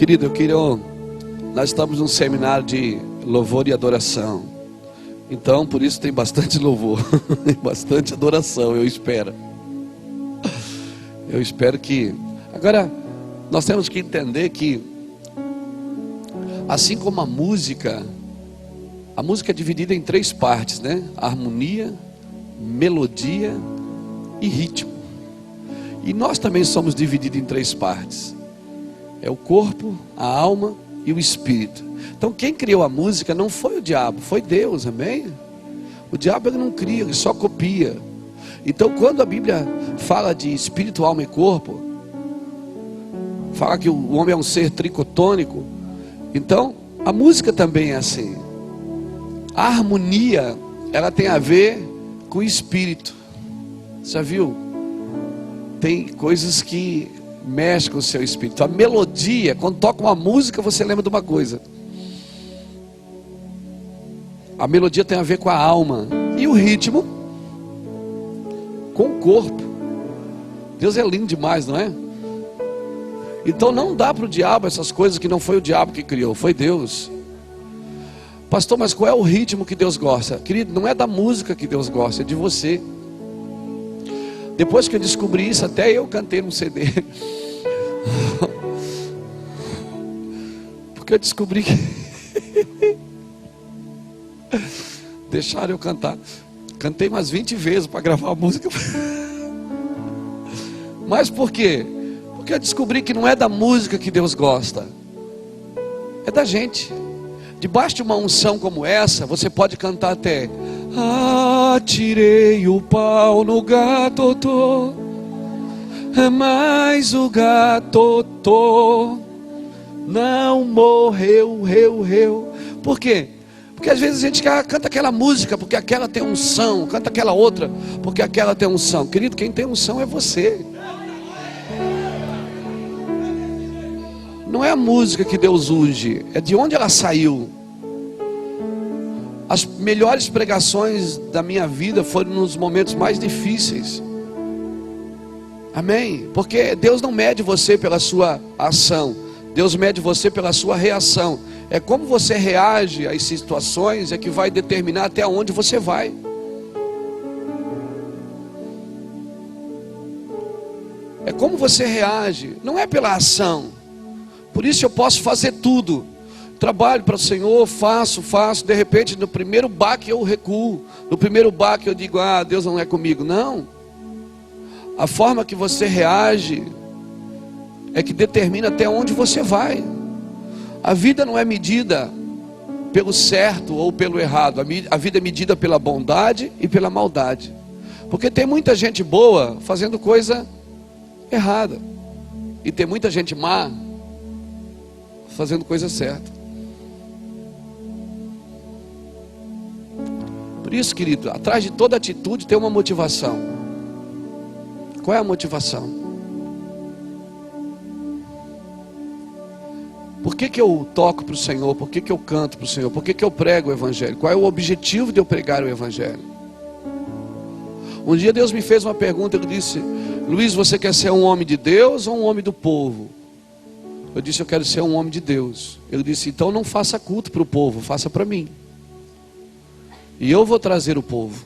Querido, nós estamos num seminário de louvor e adoração. Então, por isso tem bastante louvor, bastante adoração, eu espero. Eu espero que... Agora, nós temos que entender que, assim como a música é dividida em 3 partes, né? Harmonia, melodia e ritmo. E nós também somos divididos em 3 partes. É o corpo, a alma e o espírito. Então quem criou a música não foi o diabo, foi Deus, amém? O diabo ele não cria, ele só copia. Então quando a Bíblia fala de espírito, alma e corpo, fala que o homem é um ser tricotônico. Então a música também é assim. A harmonia, ela tem a ver com o espírito. Já viu? Tem coisas que mexem com o seu espírito. A melodia, quando toca uma música, você lembra de uma coisa. A melodia tem a ver com a alma. E o ritmo com o corpo. Deus é lindo demais, não é? Então não dá para o diabo essas coisas que não foi o diabo que criou, foi Deus. Pastor, mas qual é o ritmo que Deus gosta? Querido, não é da música que Deus gosta, é de você. Depois que eu descobri isso, até eu cantei num CD. Porque eu descobri que deixaram eu cantar. Cantei umas 20 vezes para gravar a música. Mas por quê? Porque eu descobri que não é da música que Deus gosta, é da gente. Debaixo de uma unção como essa, você pode cantar até: atirei o pau no gatotô, mas o gatotô não morreu, reu. Por quê? Porque às vezes a gente canta aquela música porque aquela tem unção, canta aquela outra porque aquela tem unção. Querido, quem tem unção é você. Não é a música que Deus unge, é de onde ela saiu. As melhores pregações da minha vida foram nos momentos mais difíceis. Amém? Porque Deus não mede você pela sua ação, Deus mede você pela sua reação. É como você reage às situações é que vai determinar até onde você vai. É como você reage, não é pela ação. Por isso eu posso fazer tudo. Trabalho para o Senhor, faço. De repente no primeiro baque eu recuo. No primeiro baque eu digo: Deus não é comigo. Não. A forma que você reage é que determina até onde você vai. A vida não é medida pelo certo ou pelo errado. A vida é medida pela bondade e pela maldade. Porque tem muita gente boa fazendo coisa errada. E tem muita gente má fazendo coisa certa. Por isso, querido, atrás de toda atitude tem uma motivação. Qual é a motivação? Por que eu toco para o Senhor? Por que eu canto para o Senhor? Por que eu prego o Evangelho? Qual é o objetivo de eu pregar o Evangelho? Um dia Deus me fez uma pergunta. Ele disse: Luiz, você quer ser um homem de Deus ou um homem do povo? Eu disse: eu quero ser um homem de Deus. Ele disse: então não faça culto para o povo, faça para mim. E eu vou trazer o povo.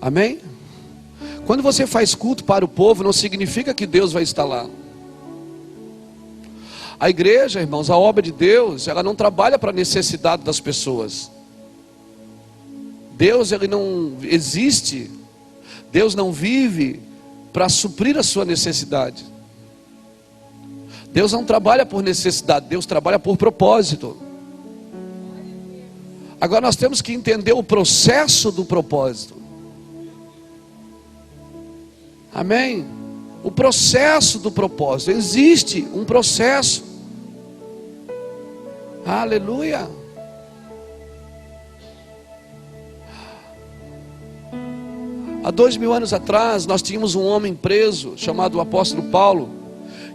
Amém? Quando você faz culto para o povo, não significa que Deus vai estar lá. A igreja, irmãos, a obra de Deus, ela não trabalha para a necessidade das pessoas. Deus, ele não existe, Deus não vive para suprir a sua necessidade. Deus não trabalha por necessidade, Deus trabalha por propósito. Agora nós temos que entender o processo do propósito. Amém? O processo do propósito. Existe um processo. Aleluia. Há 2000 anos atrás nós tínhamos um homem preso chamado o apóstolo Paulo,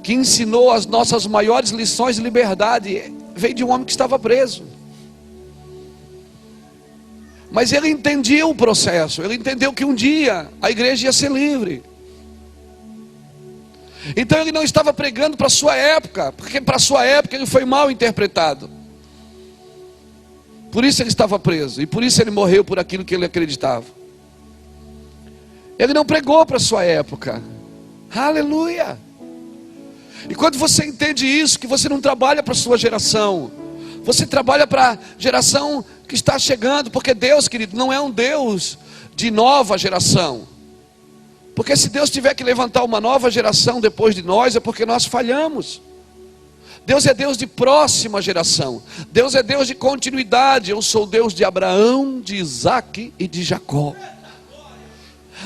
que ensinou as nossas maiores lições de liberdade. Veio de um homem que estava preso. Mas ele entendia o processo. Ele entendeu que um dia a igreja ia ser livre. Então ele não estava pregando para a sua época, porque para a sua época ele foi mal interpretado. Por isso ele estava preso, e por isso ele morreu por aquilo que ele acreditava. Ele não pregou para a sua época. Aleluia! E quando você entende isso, que você não trabalha para a sua geração, você trabalha para a geração que está chegando, porque Deus, querido, não é um Deus de nova geração. Porque se Deus tiver que levantar uma nova geração depois de nós, é porque nós falhamos. Deus é Deus de próxima geração. Deus é Deus de continuidade. Eu sou Deus de Abraão, de Isaac e de Jacó.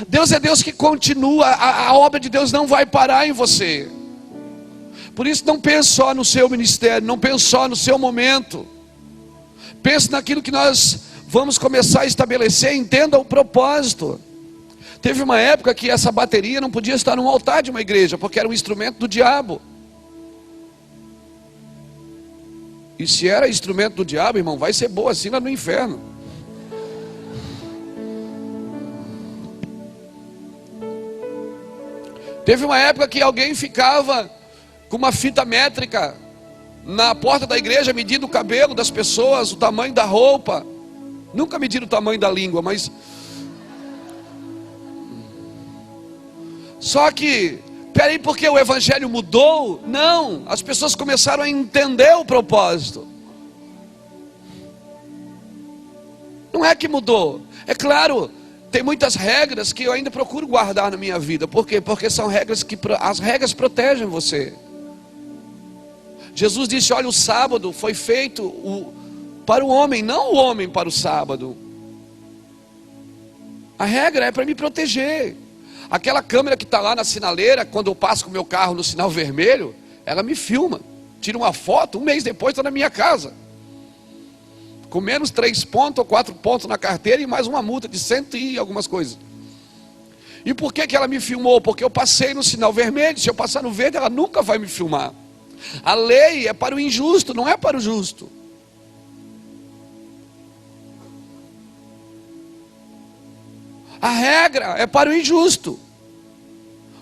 Deus é Deus que continua. A obra de Deus não vai parar em você. Por isso não pense só no seu ministério, não pense só no seu momento. Pense naquilo que nós vamos começar a estabelecer. Entenda o propósito. Teve uma época que essa bateria não podia estar no altar de uma igreja, porque era um instrumento do diabo. E se era instrumento do diabo, irmão, vai ser boa assim lá no inferno. Teve uma época que alguém ficava com uma fita métrica na porta da igreja, medindo o cabelo das pessoas, o tamanho da roupa. Nunca mediram o tamanho da língua, mas... Só que, peraí, porque o evangelho mudou? Não, as pessoas começaram a entender o propósito. Não é que mudou. É claro, tem muitas regras que eu ainda procuro guardar na minha vida. Por quê? Porque são regras que as regras protegem você. Jesus disse, olha, o sábado foi feito para o homem, não o homem para o sábado. A regra é para me proteger. Aquela câmera que está lá na sinaleira, quando eu passo com o meu carro no sinal vermelho, ela me filma, tira uma foto, um mês depois está na minha casa. Com menos 3 pontos ou 4 pontos na carteira e mais uma multa de 100 e algumas coisas. E por que ela me filmou? Porque eu passei no sinal vermelho. Se eu passar no verde, ela nunca vai me filmar. A lei é para o injusto, não é para o justo. A regra é para o injusto.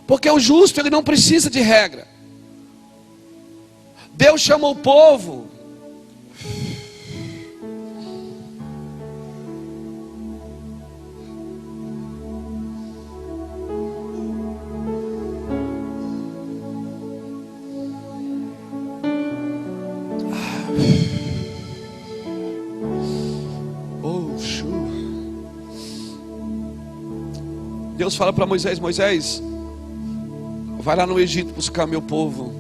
Porque o justo, ele não precisa de regra. Deus chama o povo. Deus fala para Moisés, Moisés, vai lá no Egito buscar meu povo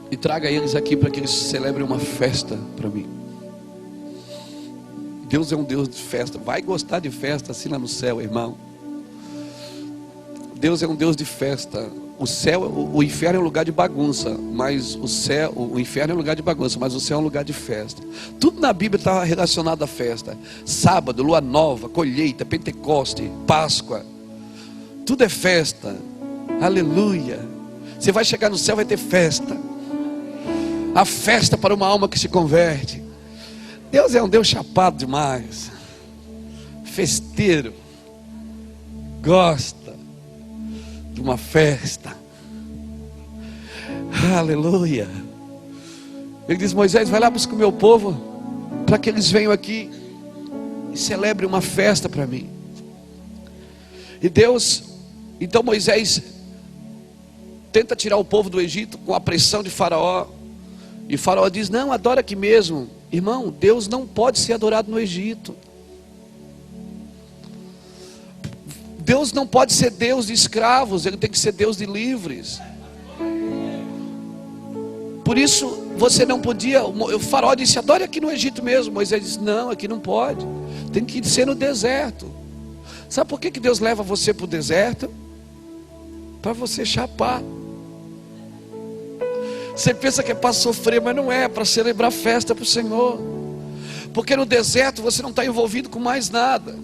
e traga eles aqui para que eles celebrem uma festa para mim. Deus é um Deus de festa. Vai gostar de festa assim lá no céu, irmão. Deus é um Deus de festa. O céu, o inferno é um lugar de bagunça, mas o inferno é um lugar de bagunça, mas o céu é um lugar de festa. Tudo na Bíblia está relacionado à festa. Sábado, lua nova, colheita, Pentecoste, Páscoa. Tudo é festa. Aleluia. Você vai chegar no céu, vai ter festa. A festa para uma alma que se converte. Deus é um Deus chapado demais. Festeiro. Gosta de uma festa. Aleluia. Ele diz, Moisés, vai lá buscar o meu povo, para que eles venham aqui e celebrem uma festa para mim. E Deus, então Moisés tenta tirar o povo do Egito com a pressão de Faraó. E Faraó diz, não, adora aqui mesmo. Irmão, Deus não pode ser adorado no Egito. Deus não pode ser Deus de escravos, Ele tem que ser Deus de livres. Por isso, você não podia. O Faraó disse, adore aqui no Egito mesmo. Moisés disse, não, aqui não pode. Tem que ser no deserto. Sabe por que Deus leva você para o deserto? Para você chapar. Você pensa que é para sofrer, mas não é, é para celebrar festa para o Senhor. Porque no deserto você não está envolvido com mais nada.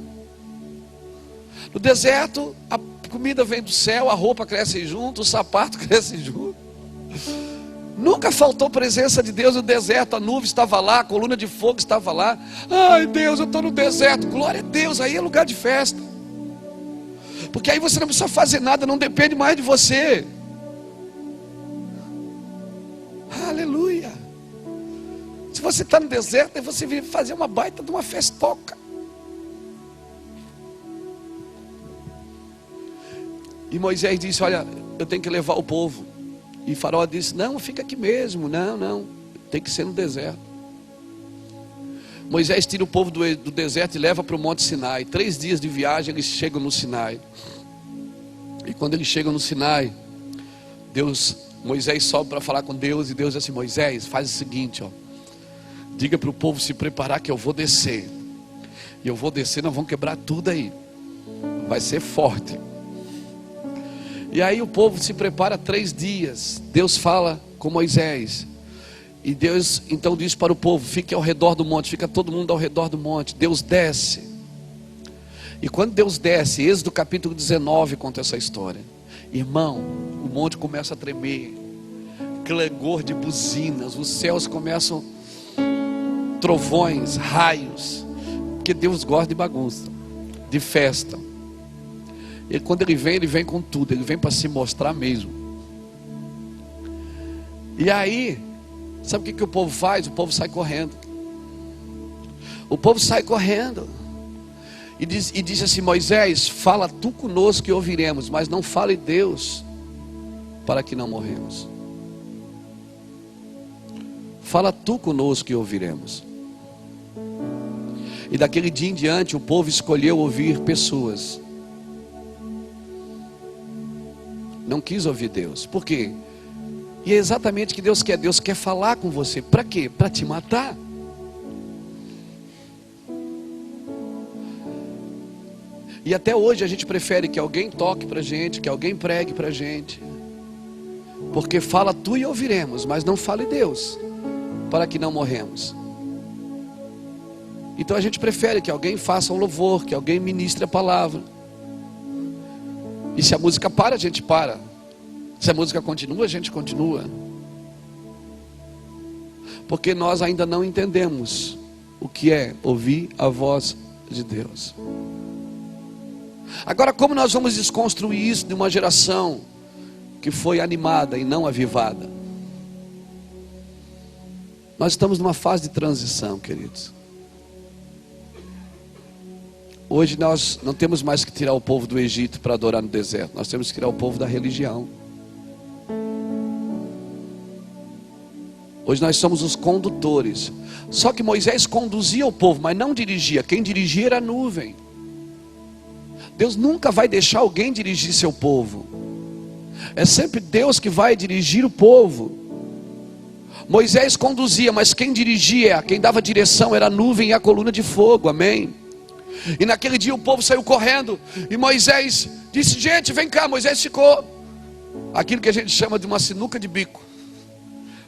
No deserto, a comida vem do céu, a roupa cresce junto, o sapato cresce junto. Nunca faltou presença de Deus no deserto. A nuvem estava lá, a coluna de fogo estava lá. Ai Deus, eu estou no deserto. Glória a Deus, aí é lugar de festa. Porque aí você não precisa fazer nada, não depende mais de você. Aleluia. Se você está no deserto, aí você vem fazer uma baita de uma festoca. E Moisés disse: olha, eu tenho que levar o povo. E Faraó disse: não, fica aqui mesmo. Não, tem que ser no deserto. Moisés tira o povo do deserto e leva para o Monte Sinai. 3 dias de viagem eles chegam no Sinai. E quando eles chegam no Sinai, Moisés sobe para falar com Deus. E Deus diz assim: Moisés, faz o seguinte, diga para o povo se preparar que eu vou descer. E eu vou descer, nós vamos quebrar tudo aí. Vai ser forte. E aí o povo se prepara 3 dias. Deus fala com Moisés. E Deus então diz para o povo: fique ao redor do monte. Fica todo mundo ao redor do monte. Deus desce. E quando Deus desce, Êxodo capítulo 19 conta essa história. Irmão, o monte começa a tremer. Clangor de buzinas. Os céus começam, trovões, raios. Porque Deus gosta de bagunça, de festa. E quando ele vem com tudo. Ele vem para se mostrar mesmo. E aí, sabe o que o povo faz? O povo sai correndo. O povo sai correndo. E diz assim: Moisés, fala tu conosco e ouviremos, mas não fale Deus, para que não morremos. Fala tu conosco e ouviremos. E daquele dia em diante o povo escolheu ouvir pessoas. Não quis ouvir Deus. Por quê? E é exatamente o que Deus quer. Deus quer falar com você. Para quê? Para te matar. E até hoje a gente prefere que alguém toque para a gente, que alguém pregue para a gente. Porque fala tu e ouviremos, mas não fale Deus, para que não morremos. Então a gente prefere que alguém faça um louvor, que alguém ministre a palavra. E se a música para, a gente para. Se a música continua, a gente continua. Porque nós ainda não entendemos o que é ouvir a voz de Deus. Agora, como nós vamos desconstruir isso de uma geração que foi animada e não avivada? Nós estamos numa fase de transição, queridos. Hoje nós não temos mais que tirar o povo do Egito para adorar no deserto. Nós temos que tirar o povo da religião. Hoje nós somos os condutores. Só que Moisés conduzia o povo, mas não dirigia. Quem dirigia era a nuvem. Deus nunca vai deixar alguém dirigir seu povo. É sempre Deus que vai dirigir o povo. Moisés conduzia, mas quem dirigia, quem dava direção era a nuvem e a coluna de fogo, amém? E naquele dia o povo saiu correndo. E Moisés disse: gente, vem cá. Moisés ficou aquilo que a gente chama de uma sinuca de bico.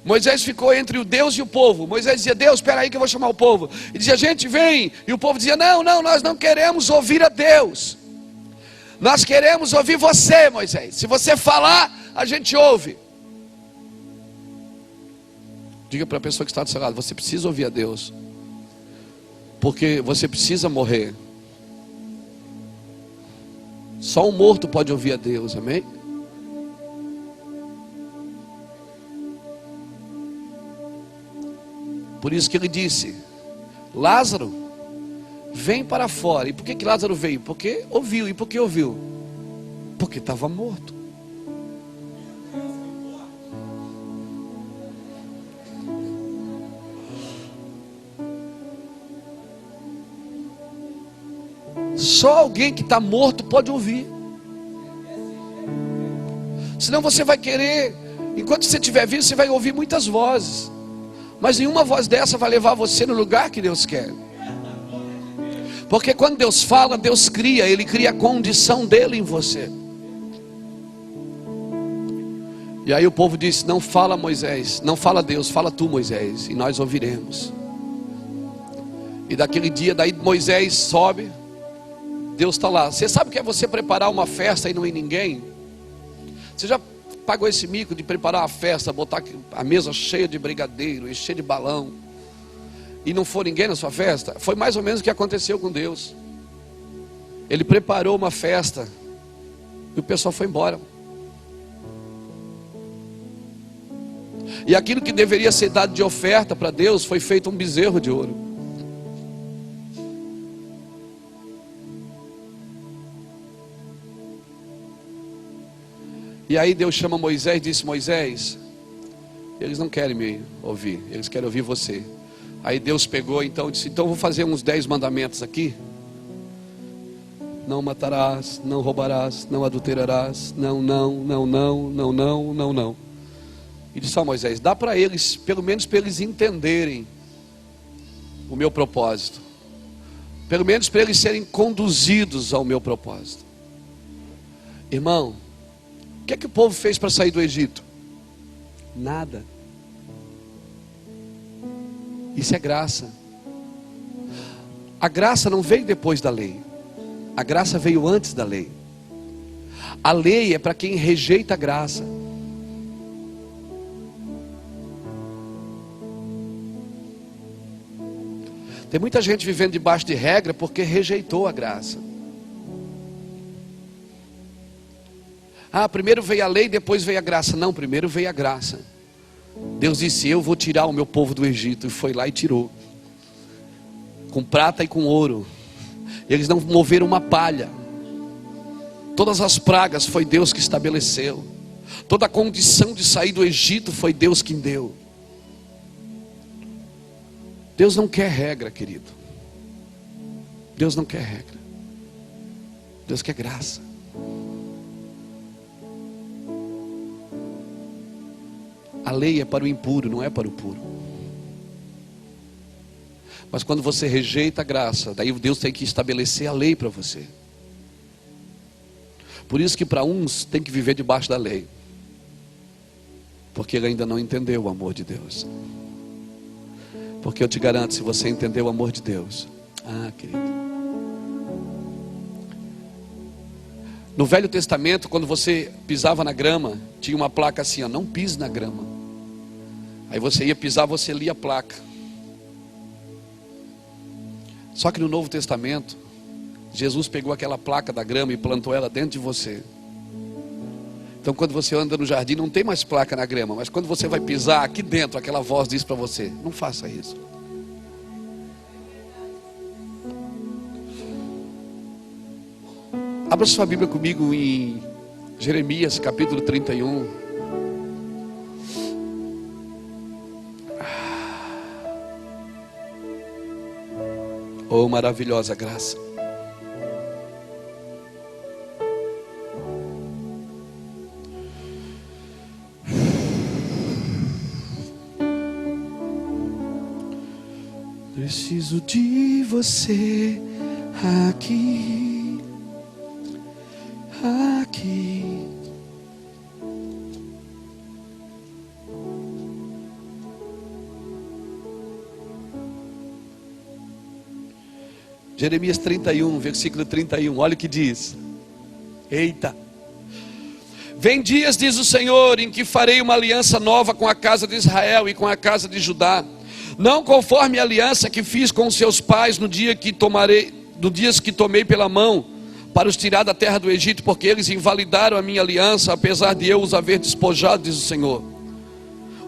Moisés ficou entre o Deus e o povo. Moisés dizia: Deus, espera aí que eu vou chamar o povo. E dizia: gente, vem. E o povo dizia: não, nós não queremos ouvir a Deus. Nós queremos ouvir você, Moisés. Se você falar, a gente ouve. Diga para a pessoa que está do seu lado: você precisa ouvir a Deus, porque você precisa morrer. Só um morto pode ouvir a Deus, amém? Por isso que ele disse: Lázaro, vem para fora. E por que Lázaro veio? Porque ouviu. E por que ouviu? Porque estava morto. Só alguém que está morto pode ouvir. Senão você vai querer, enquanto você estiver vivo, você vai ouvir muitas vozes, mas nenhuma voz dessa vai levar você no lugar que Deus quer. Porque quando Deus fala, Deus cria. Ele cria a condição dele em você. E aí o povo disse: não fala Moisés, não fala Deus, fala tu, Moisés, e nós ouviremos. E daquele dia, daí Moisés sobe. Deus está lá. Você sabe o que é você preparar uma festa e não ir ninguém? Você já pagou esse mico de preparar uma festa, botar a mesa cheia de brigadeiro e cheia de balão, e não for ninguém na sua festa? Foi mais ou menos o que aconteceu com Deus. Ele preparou uma festa E o pessoal foi embora. E aquilo que deveria ser dado de oferta para Deus foi feito um bezerro de ouro. E aí Deus chama Moisés e disse: Moisés, eles não querem me ouvir, eles querem ouvir você. Aí Deus pegou então e disse: então eu vou fazer uns 10 mandamentos aqui. Não matarás, não roubarás, não adulterarás, não. E disse: ó Moisés, dá para eles, pelo menos para eles entenderem o meu propósito. Pelo menos para eles serem conduzidos ao meu propósito. Irmão, o que é que o povo fez para sair do Egito? Nada. Isso é graça. A graça não veio depois da lei. A graça veio antes da lei. A lei é para quem rejeita a graça. Tem muita gente vivendo debaixo de regra porque rejeitou a graça. Ah, primeiro veio a lei, depois veio a graça. Não, primeiro veio a graça. Deus disse: eu vou tirar o meu povo do Egito. E foi lá e tirou. Com prata e com ouro. Eles não moveram uma palha. Todas as pragas foi Deus que estabeleceu. Toda a condição de sair do Egito foi Deus quem deu. Deus não quer regra, querido. Deus não quer regra. Deus quer graça. A lei é para o impuro, não é para o puro. Mas quando você rejeita a graça, daí Deus tem que estabelecer a lei para você. Por isso que para uns tem que viver debaixo da lei, porque ele ainda não entendeu o amor de Deus. Porque eu te garanto, se você entender o amor de Deus, querido, no Velho Testamento, quando você pisava na grama, tinha uma placa assim, ó, não pise na grama. Aí você ia pisar, você lia a placa. Só que no Novo Testamento, Jesus pegou aquela placa da grama e plantou ela dentro de você. Então quando você anda no jardim, não tem mais placa na grama, mas quando você vai pisar aqui dentro, aquela voz diz para você: não faça isso. Abra sua Bíblia comigo em Jeremias capítulo 31. Oh, maravilhosa graça. Preciso de você aqui, aqui. Jeremias 31, versículo 31, olha o que diz. Eita. Vem dias, diz o Senhor, em que farei uma aliança nova com a casa de Israel e com a casa de Judá. Não conforme a aliança que fiz com os seus pais no dias que tomei pela mão para os tirar da terra do Egito, porque eles invalidaram a minha aliança, apesar de eu os haver despojado, diz o Senhor.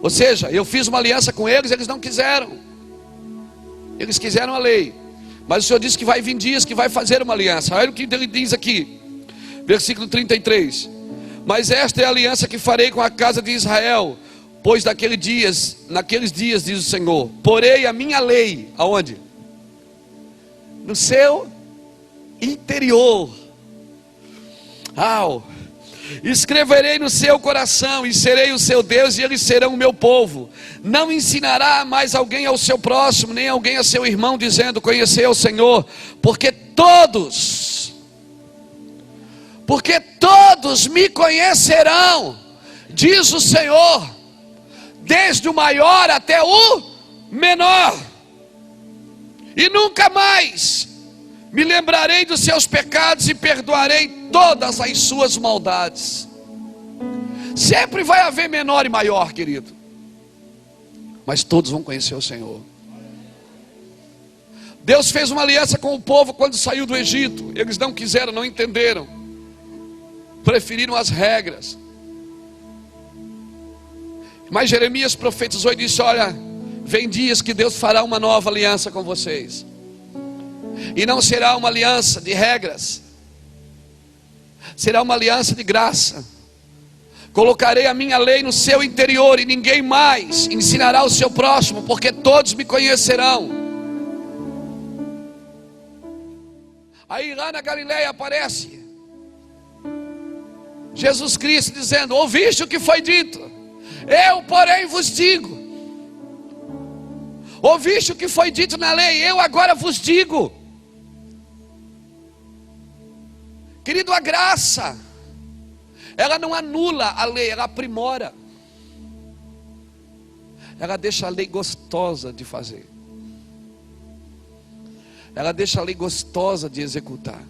Ou seja, eu fiz uma aliança com eles, eles não quiseram. Eles quiseram a lei. Mas o Senhor disse que vai vir dias que vai fazer uma aliança. Olha o que ele diz aqui, versículo 33. Mas esta é a aliança que farei com a casa de Israel, pois naqueles dias, diz o Senhor, porei a minha lei, aonde? No seu interior. Escreverei no seu coração e serei o seu Deus e eles serão o meu povo. Não ensinará mais alguém ao seu próximo, nem alguém a seu irmão, dizendo: conhecei ao Senhor, porque todos me conhecerão, diz o Senhor, desde o maior até o menor, e nunca mais me lembrarei dos seus pecados e perdoarei todas as suas maldades. Sempre vai haver menor e maior, querido, mas todos vão conhecer o Senhor. Deus fez uma aliança com o povo quando saiu do Egito. Eles não quiseram, não entenderam. preferiram as regras. Mas Jeremias profetizou e disse: olha, vem dias que Deus fará uma nova aliança com vocês, e não será uma aliança de regras, será uma aliança de graça. Colocarei a minha lei no seu interior, e ninguém mais ensinará o seu próximo, porque todos me conhecerão. Aí lá na Galileia aparece Jesus Cristo dizendo: ouviste o que foi dito? Eu, porém, vos digo. Ouviste o que foi dito na lei? Eu agora vos digo. Querido, a graça, ela não anula a lei, ela aprimora. Ela deixa a lei gostosa de fazer. Ela deixa a lei gostosa de executar.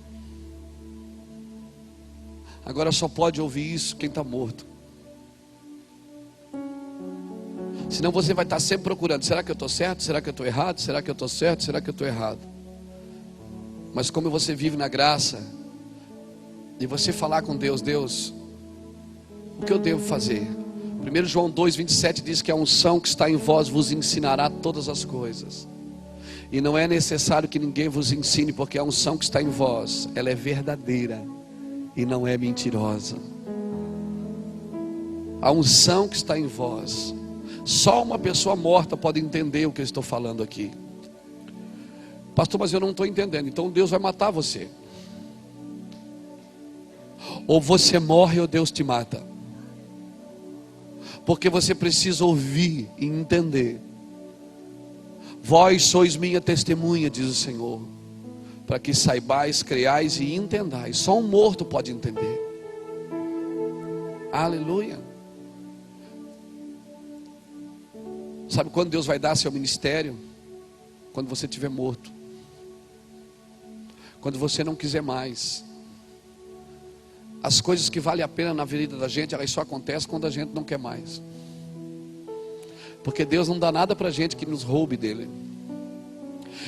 Agora só pode ouvir isso quem está morto. Senão você vai estar sempre procurando: será que eu estou certo? Será que eu estou errado? Será que eu estou certo? Será que eu estou errado? Mas como você vive na graça, e você falar com Deus: Deus, o que eu devo fazer? 1 João 2,27 diz que a unção que está em vós vos ensinará todas as coisas. E não é necessário que ninguém vos ensine, porque a unção que está em vós, ela é verdadeira e não é mentirosa. A unção que está em vós, só uma pessoa morta pode entender o que eu estou falando aqui. Pastor, mas eu não estou entendendo. Então Deus vai matar você. Ou você morre ou Deus te mata. Porque você precisa ouvir e entender. Vós sois minha testemunha, diz o Senhor, para que saibais, creiais e entendais. Só um morto pode entender. Aleluia. Sabe quando Deus vai dar seu ministério? Quando você estiver morto. Quando você não quiser mais. As coisas que valem a pena na vida da gente, elas só acontecem quando a gente não quer mais. Porque Deus não dá nada para a gente que nos roube dele.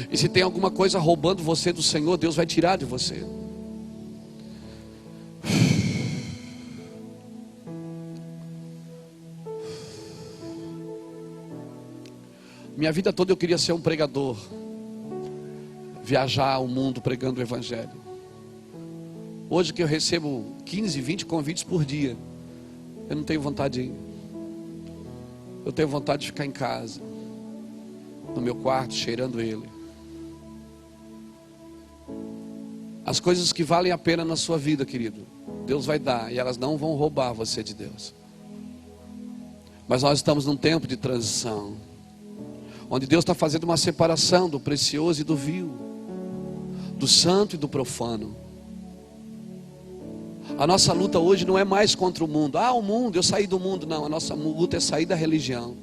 E se tem alguma coisa roubando você do Senhor, Deus vai tirar de você. Minha vida toda eu queria ser um pregador, viajar o mundo pregando o evangelho. Hoje que eu recebo 15, 20 convites por dia, eu não tenho vontade de ir. Eu tenho vontade de ficar em casa, no meu quarto, cheirando ele. As coisas que valem a pena na sua vida, querido, Deus vai dar, e elas não vão roubar você de Deus. Mas nós estamos num tempo de transição, onde Deus está fazendo uma separação do precioso e do vil, do santo e do profano. A nossa luta hoje não é mais contra o mundo. O mundo, eu saí do mundo. Não, a nossa luta é sair da religião.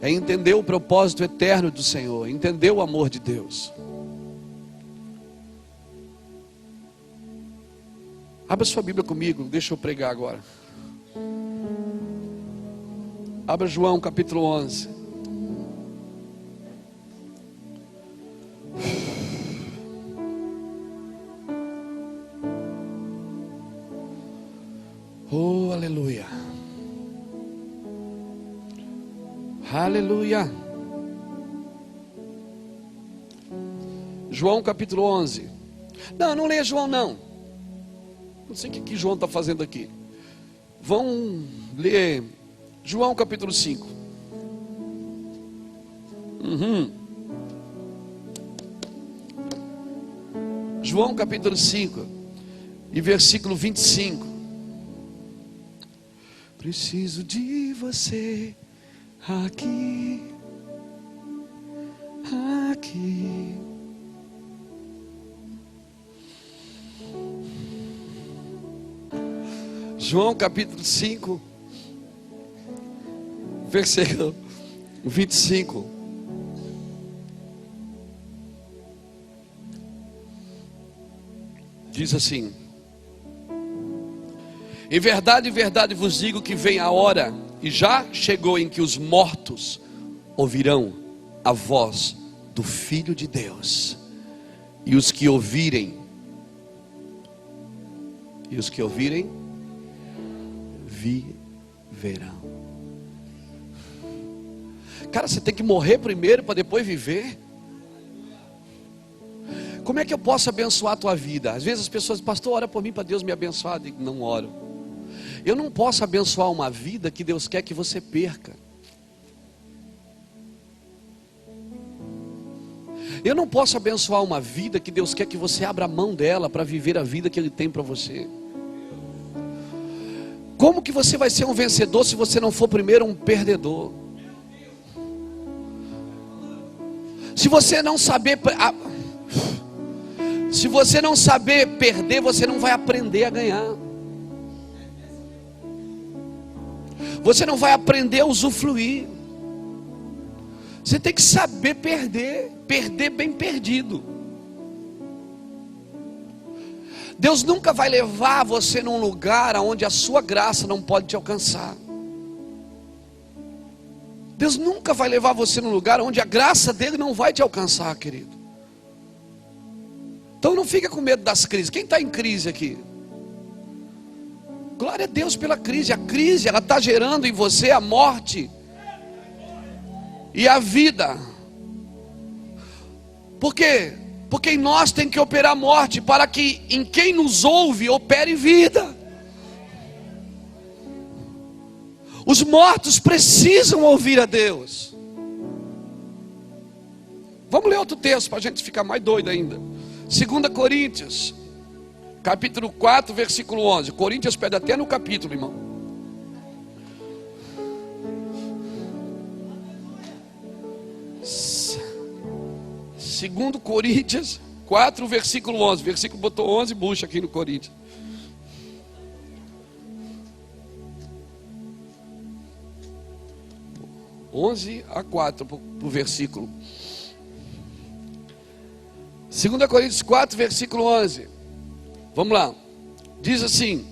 É entender o propósito eterno do Senhor, entender o amor de Deus. Abra sua Bíblia comigo, deixa eu pregar agora. Abra João capítulo 11. Oh, aleluia. Aleluia. João capítulo 11. Não leia João não. Não sei o que João está fazendo aqui. Vão ler João capítulo 5. João capítulo 5 e versículo 25. Preciso de você aqui, aqui. João capítulo 5, versículo 25. Diz assim: em verdade vos digo que vem a hora, e já chegou, em que os mortos ouvirão a voz do Filho de Deus, e os que ouvirem E os que ouvirem, viverão. Cara, você tem que morrer primeiro para depois viver. Como é que eu posso abençoar a tua vida? Às vezes as pessoas dizem, pastor, ora por mim para Deus me abençoar. Eu digo, não oro. Eu não posso abençoar uma vida que Deus quer que você perca. Eu não posso abençoar uma vida que Deus quer que você abra a mão dela para viver a vida que Ele tem para você. Como que você vai ser um vencedor se você não for primeiro um perdedor? Se você não saber perder, você não vai aprender a ganhar. Você não vai aprender a usufruir. Você tem que saber perder bem perdido. Deus nunca vai levar você num lugar onde a sua graça não pode te alcançar. Deus nunca vai levar você num lugar onde a graça dele não vai te alcançar, querido. Então não fica com medo das crises. Quem está em crise aqui? Glória a Deus pela crise. A crise, ela está gerando em você a morte e a vida. Por quê? Porque em nós tem que operar a morte, para que em quem nos ouve opere vida. Os mortos precisam ouvir a Deus. Vamos ler outro texto para a gente ficar mais doido ainda. 2 Coríntios, capítulo 4, versículo 11. Coríntios pede até no capítulo, irmão. Segundo Coríntios 4, versículo 11. Versículo botou 11, bucha aqui no Coríntios. (11 a 4 para o versículo. 2 Coríntios 4, versículo 11. Vamos lá. Diz assim: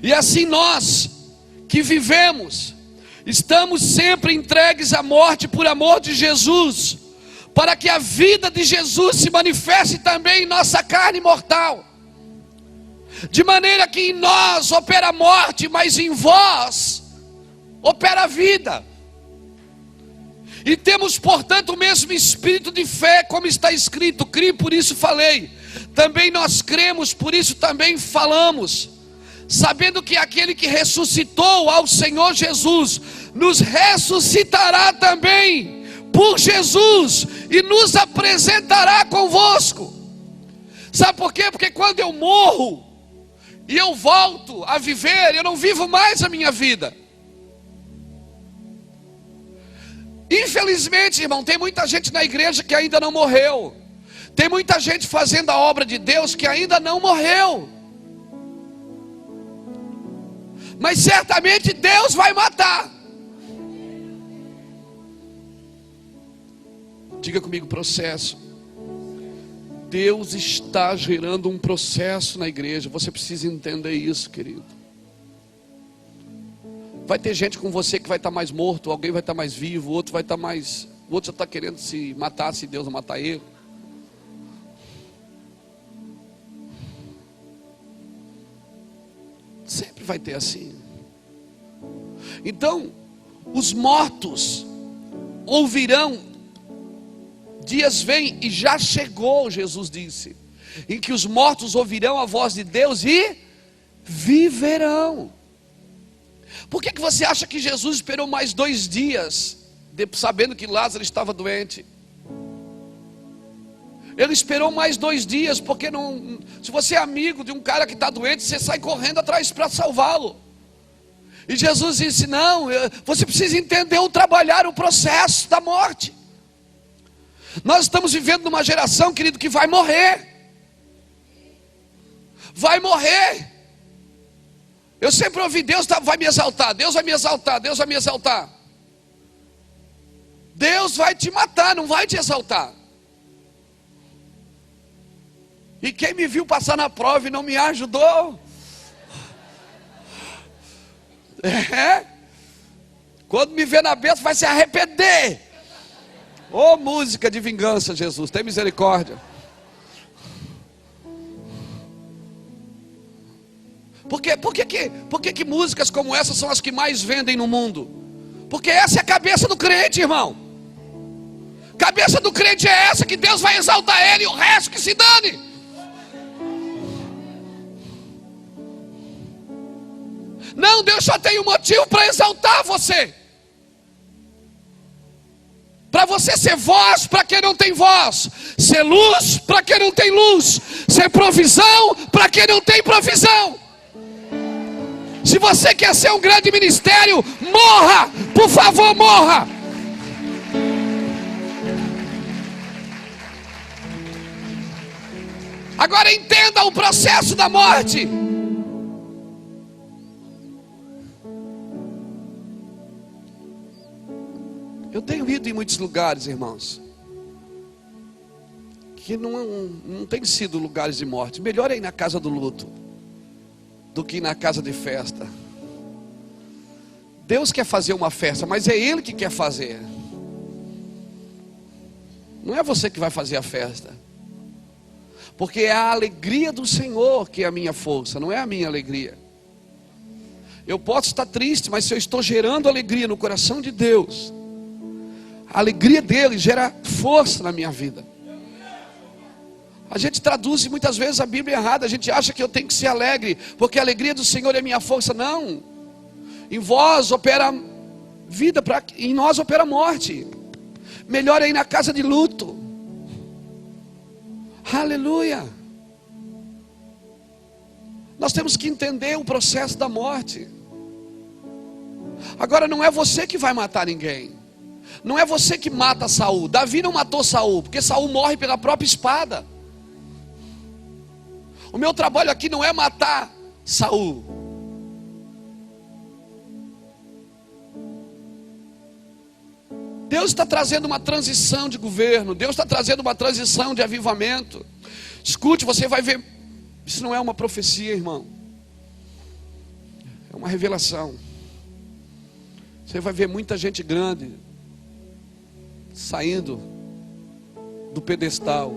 e assim nós que vivemos, estamos sempre entregues à morte por amor de Jesus, para que a vida de Jesus se manifeste também em nossa carne mortal. De maneira que em nós opera a morte, mas em vós opera a vida. E temos, portanto, o mesmo espírito de fé, como está escrito: criei, por isso falei. Também nós cremos, por isso também falamos, sabendo que aquele que ressuscitou ao Senhor Jesus nos ressuscitará também por Jesus e nos apresentará convosco. Sabe por quê? Porque quando eu morro e eu volto a viver, eu não vivo mais a minha vida. Infelizmente, irmão, tem muita gente na igreja que ainda não morreu. Tem muita gente fazendo a obra de Deus que ainda não morreu. Mas certamente Deus vai matar. Diga comigo, processo. Deus está gerando um processo na igreja. Você precisa entender isso, querido. Vai ter gente com você que vai estar mais morto, alguém vai estar mais vivo, outro vai estar mais... O outro já está querendo se matar, se Deus não matar ele. Sempre vai ter assim. Então, os mortos ouvirão. Dias vêm e já chegou, Jesus disse, em que os mortos ouvirão a voz de Deus e viverão. Por que você acha que Jesus esperou mais 2 dias, sabendo que Lázaro estava doente? Ele esperou mais 2 dias, porque não, se você é amigo de um cara que está doente, você sai correndo atrás para salvá-lo. E Jesus disse: não, você precisa entender o trabalhar, o processo da morte. Nós estamos vivendo numa geração, querido, que vai morrer. Vai morrer. Eu sempre ouvi: Deus vai me exaltar, Deus vai me exaltar, Deus vai me exaltar. Deus vai te matar, não vai te exaltar. E quem me viu passar na prova e não me ajudou, quando me vê na bênção vai se arrepender. Ô música de vingança, Jesus, tem misericórdia. Por que músicas como essa são as que mais vendem no mundo? Porque essa é a cabeça do crente, irmão. Cabeça do crente é essa, que Deus vai exaltar ele e o resto que se dane. Não, Deus só tem um motivo para exaltar você. Para você ser voz para quem não tem voz, ser luz para quem não tem luz, ser provisão para quem não tem provisão. Se você quer ser um grande ministério, morra, por favor, morra. Agora entenda o processo da morte. Eu tenho ido em muitos lugares, irmãos, que não tem sido lugares de morte. Melhor é ir na casa do luto do que ir na casa de festa. Deus quer fazer uma festa, mas é Ele que quer fazer. Não é você que vai fazer a festa. Porque é a alegria do Senhor que é a minha força, não é a minha alegria. Eu posso estar triste, mas se eu estou gerando alegria no coração de Deus, a alegria dele gera força na minha vida. A gente traduz muitas vezes a Bíblia errada. A gente acha que eu tenho que ser alegre, porque a alegria do Senhor é minha força. Não. Em vós opera vida, em nós opera morte. Melhor é ir na casa de luto. Aleluia. Nós temos que entender o processo da morte. Agora não é você que vai matar ninguém. Não é você que mata Saul. Davi não matou Saul, porque Saul morre pela própria espada. O meu trabalho aqui não é matar Saul. Deus está trazendo uma transição de governo. Deus está trazendo uma transição de avivamento. Escute, você vai ver. Isso não é uma profecia, irmão. É uma revelação. Você vai ver muita gente grande saindo do pedestal.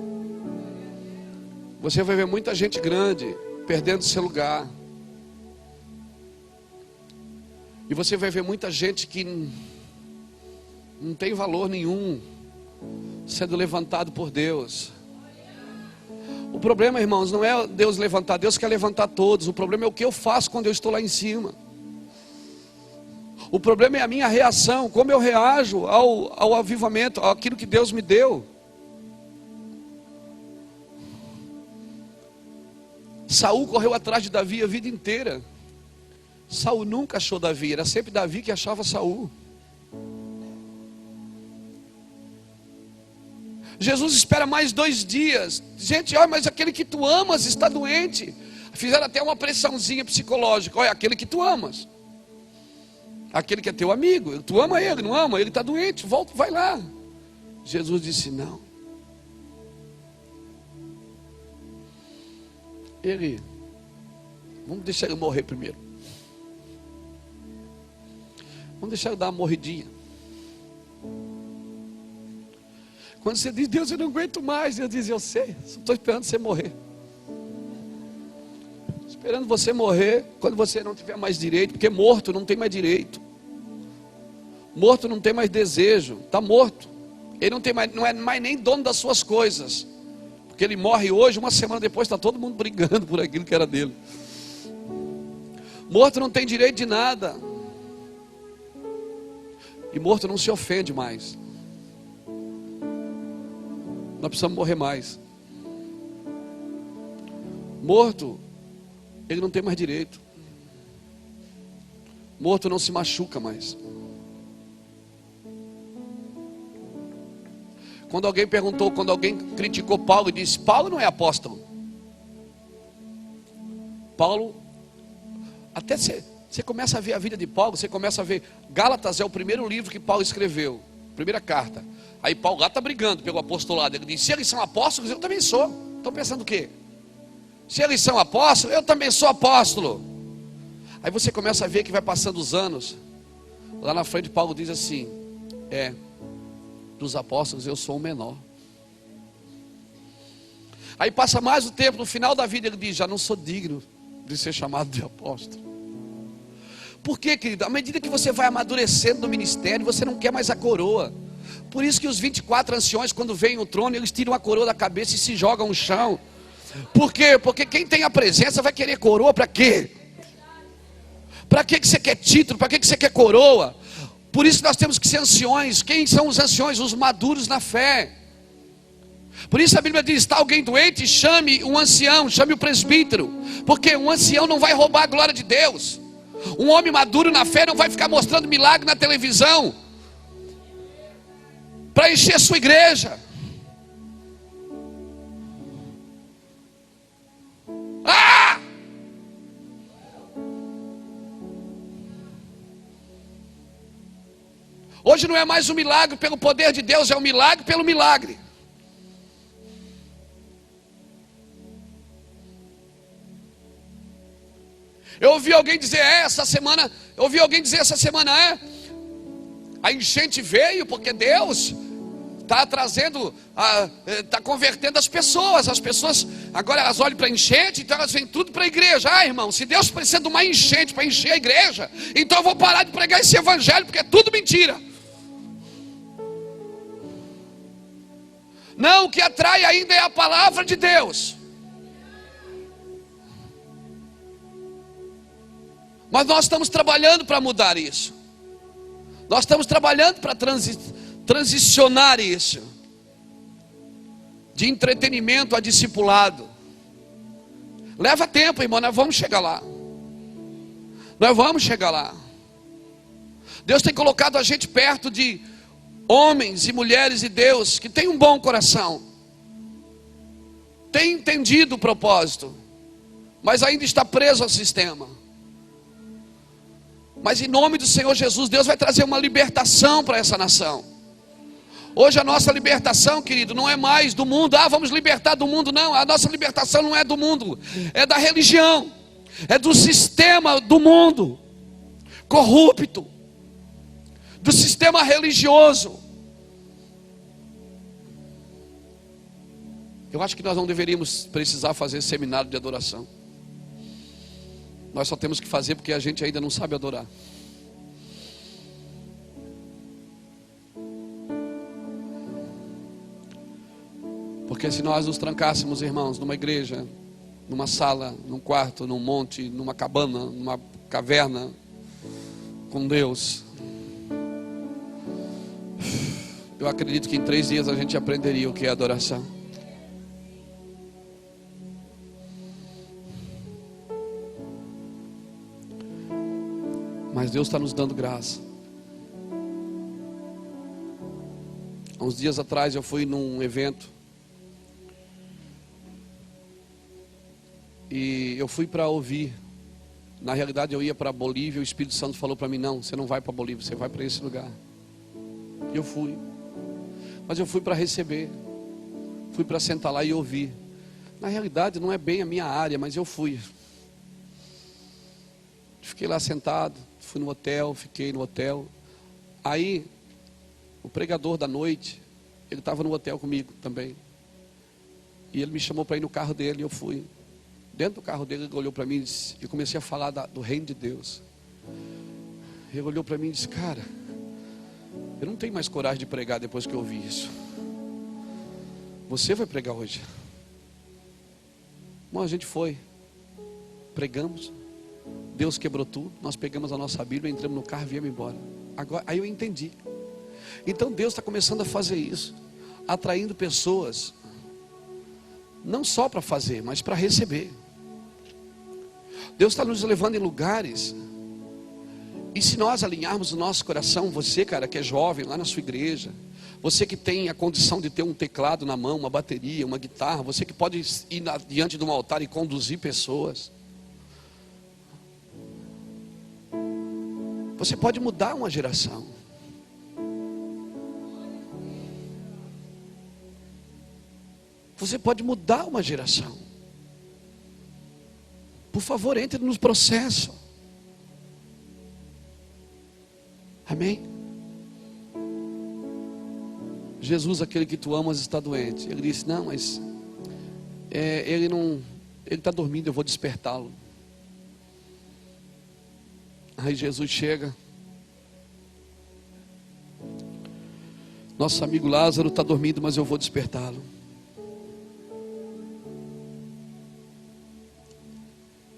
Você vai ver muita gente grande perdendo seu lugar. E você vai ver muita gente que não tem valor nenhum sendo levantado por Deus. O problema, irmãos, não é Deus levantar. Deus quer levantar todos. O problema é o que eu faço quando eu estou lá em cima. O problema é a minha reação, como eu reajo ao avivamento, àquilo que Deus me deu. Saul correu atrás de Davi a vida inteira. Saul nunca achou Davi, era sempre Davi que achava Saul. Jesus espera mais 2 dias. Gente, olha, mas aquele que tu amas está doente. Fizeram até uma pressãozinha psicológica. Olha, aquele que tu amas, aquele que é teu amigo, tu ama ele, não ama? Ele está doente, volta, vai lá. Jesus disse não. Vamos deixar ele morrer primeiro. Vamos deixar ele dar uma morridinha. Quando você diz, Deus, eu não aguento mais, Deus diz, eu sei, só estou esperando você morrer. Esperando você morrer, quando você não tiver mais direito, porque morto não tem mais direito. Morto não tem mais desejo, está morto. Ele não é mais nem dono das suas coisas. Porque ele morre hoje, uma semana depois está todo mundo brigando por aquilo que era dele. Morto não tem direito de nada. E morto não se ofende mais. Nós precisamos morrer mais. Morto, ele não tem mais direito. Morto não se machuca mais. Quando alguém criticou Paulo e disse, Paulo não é apóstolo. Paulo, até você começa a ver a vida de Paulo, você começa a ver, Gálatas é o primeiro livro que Paulo escreveu, primeira carta. Aí Paulo lá está brigando pelo apostolado, ele diz, se eles são apóstolos, eu também sou. Estão pensando o quê? Se eles são apóstolos, eu também sou apóstolo. Aí você começa a ver que vai passando os anos, lá na frente Paulo diz assim, dos apóstolos eu sou o menor. Aí passa mais o tempo, no final da vida ele diz, já não sou digno de ser chamado de apóstolo. Por quê, querido? À medida que você vai amadurecendo no ministério, você não quer mais a coroa. Por isso que os 24 anciões, quando vêm no trono, eles tiram a coroa da cabeça e se jogam no chão. Por quê? Porque quem tem a presença vai querer coroa para quê? Para que você quer título? Para que você quer coroa? Por isso nós temos que ser anciões. Quem são os anciões? Os maduros na fé. Por isso a Bíblia diz: está alguém doente, chame um ancião, chame o presbítero. Porque um ancião não vai roubar a glória de Deus. Um homem maduro na fé não vai ficar mostrando milagre na televisão para encher a sua igreja. Ah! Hoje não é mais um milagre pelo poder de Deus, é um milagre pelo milagre. Eu ouvi alguém dizer essa semana, a enchente veio porque Deus está trazendo, está convertendo as pessoas agora elas olham para a enchente, então elas vêm tudo para a igreja. Ah, irmão, se Deus precisa de uma enchente para encher a igreja, então eu vou parar de pregar esse evangelho, porque é tudo mentira. Não, o que atrai ainda é a palavra de Deus. Mas nós estamos trabalhando para mudar isso. Nós estamos trabalhando para transicionar isso. De entretenimento a discipulado. Leva tempo, irmão, nós vamos chegar lá. Nós vamos chegar lá. Deus tem colocado a gente perto de homens e mulheres de Deus que têm um bom coração. Tem entendido o propósito, mas ainda está preso ao sistema. Mas em nome do Senhor Jesus, Deus vai trazer uma libertação para essa nação. Hoje a nossa libertação, querido, não é mais do mundo. Ah, vamos libertar do mundo. Não, a nossa libertação não é do mundo, é da religião, é do sistema do mundo corrupto, do sistema religioso. Eu acho que nós não deveríamos precisar fazer seminário de adoração. Nós só temos que fazer porque a gente ainda não sabe adorar. Porque se nós nos trancássemos, irmãos, numa igreja, numa sala, num quarto, num monte, numa cabana, numa caverna, com Deus, eu acredito que em 3 dias a gente aprenderia o que é adoração. Mas Deus está nos dando graça. Há uns dias atrás eu fui num evento. E eu fui para ouvir. Na realidade eu ia para a Bolívia. O Espírito Santo falou para mim: não, você não vai para a Bolívia, você vai para esse lugar. E eu fui. Mas eu fui para receber. Fui para sentar lá e ouvir. Na realidade não é bem a minha área, mas eu fui. Fiquei lá sentado. Fui no hotel, fiquei no hotel. Aí, o pregador da noite, ele estava no hotel comigo também. E ele me chamou para ir no carro dele, e eu fui. Dentro do carro dele, ele olhou para mim e disse, eu comecei a falar do reino de Deus. Ele olhou para mim e disse: cara, eu não tenho mais coragem de pregar depois que eu ouvi isso. Você vai pregar hoje. Bom, a gente foi. Pregamos. Deus quebrou tudo, nós pegamos a nossa Bíblia, entramos no carro e viemos embora. Agora, aí eu entendi. Então Deus está começando a fazer isso, atraindo pessoas, não só para fazer, mas para receber. Deus está nos levando em lugares, e se nós alinharmos o nosso coração, você, cara, que é jovem, lá na sua igreja, você que tem a condição de ter um teclado na mão, uma bateria, uma guitarra, você que pode ir diante de um altar e conduzir pessoas, você pode mudar uma geração. Você pode mudar uma geração. Por favor, entre no processo. Amém? Jesus, aquele que tu amas, está doente. Ele disse: não, mas ele está dormindo, eu vou despertá-lo. Aí Jesus chega. Nosso amigo Lázaro está dormindo, mas eu vou despertá-lo.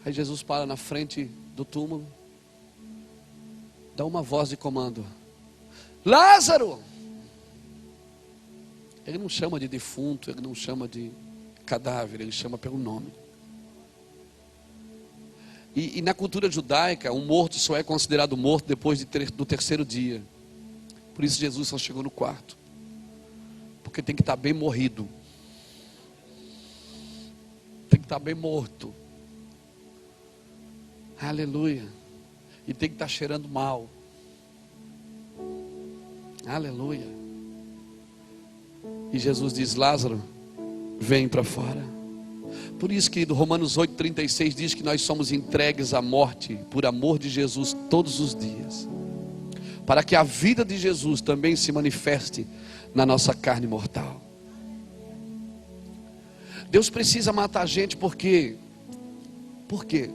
Aí Jesus para na frente do túmulo, dá uma voz de comando: Lázaro! Ele não chama de defunto, ele não chama de cadáver, ele chama pelo nome. E na cultura judaica, um morto só é considerado morto depois do terceiro dia. Por isso Jesus só chegou no quarto, porque tem que estar bem morrido, tem que estar bem morto. Aleluia. E tem que estar cheirando mal. Aleluia. E Jesus diz: Lázaro, vem para fora. Por isso que Romanos 8,36 diz que nós somos entregues à morte por amor de Jesus todos os dias, para que a vida de Jesus também se manifeste na nossa carne mortal. Deus precisa matar a gente porque... Por quê?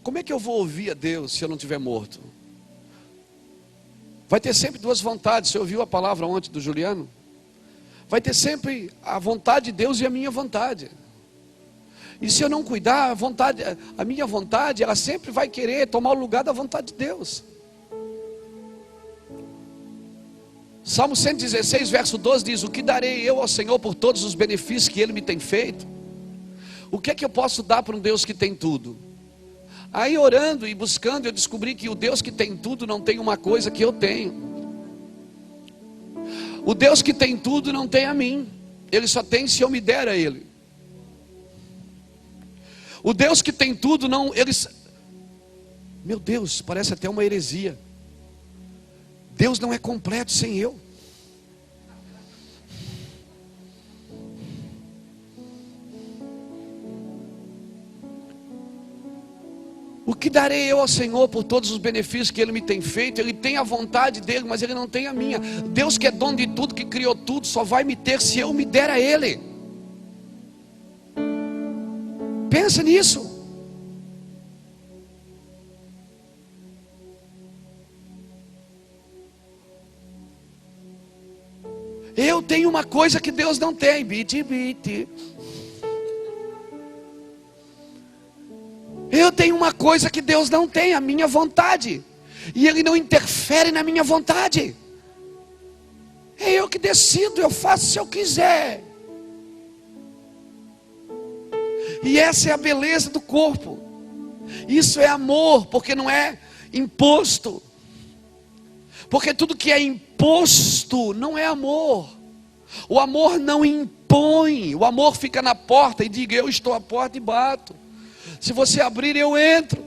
Como é que eu vou ouvir a Deus se eu não estiver morto? Vai ter sempre duas vontades. Você ouviu a palavra ontem do Juliano? Vai ter sempre a vontade de Deus e a minha vontade. E se eu não cuidar, a minha vontade, ela sempre vai querer tomar o lugar da vontade de Deus. Salmo 116, verso 12 diz: o que darei eu ao Senhor por todos os benefícios que Ele me tem feito? O que é que eu posso dar para um Deus que tem tudo? Aí orando e buscando, eu descobri que o Deus que tem tudo não tem uma coisa que eu tenho. O Deus que tem tudo não tem a mim. Ele só tem se eu me der a Ele. O Deus que tem tudo não... Meu Deus, parece até uma heresia. Deus não é completo sem eu. O que darei eu ao Senhor por todos os benefícios que Ele me tem feito? Ele tem a vontade dEle, mas Ele não tem a minha. Deus que é dono de tudo, que criou tudo, só vai me ter se eu me der a Ele. Pensa nisso. Eu tenho uma coisa que Deus não tem. Biti. Eu tenho uma coisa que Deus não tem, a minha vontade. E Ele não interfere na minha vontade. É eu que decido, eu faço se eu quiser. E essa é a beleza do corpo. Isso é amor, porque não é imposto. Porque tudo que é imposto não é amor. O amor não impõe. O amor fica na porta e diga: eu estou à porta e bato. Se você abrir, eu entro.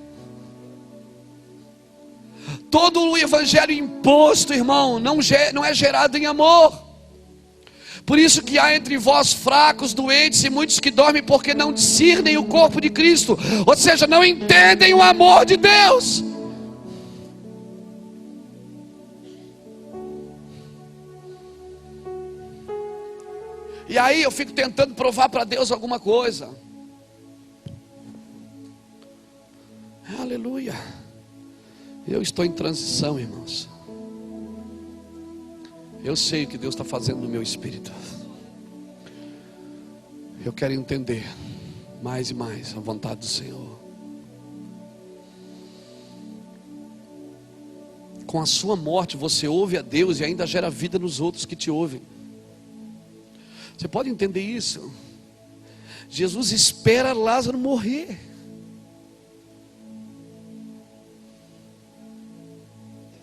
Todo o evangelho imposto, irmão, não é gerado em amor. Por isso que há entre vós fracos, doentes e muitos que dormem, porque não discernem o corpo de Cristo. Ou seja, não entendem o amor de Deus. E aí eu fico tentando provar para Deus alguma coisa. Aleluia. Eu estou em transição, irmãos. Eu sei o que Deus está fazendo no meu espírito. Eu quero entender mais e mais a vontade do Senhor. Com a sua morte você ouve a Deus e ainda gera vida nos outros que te ouvem. Você pode entender isso? Jesus espera Lázaro morrer.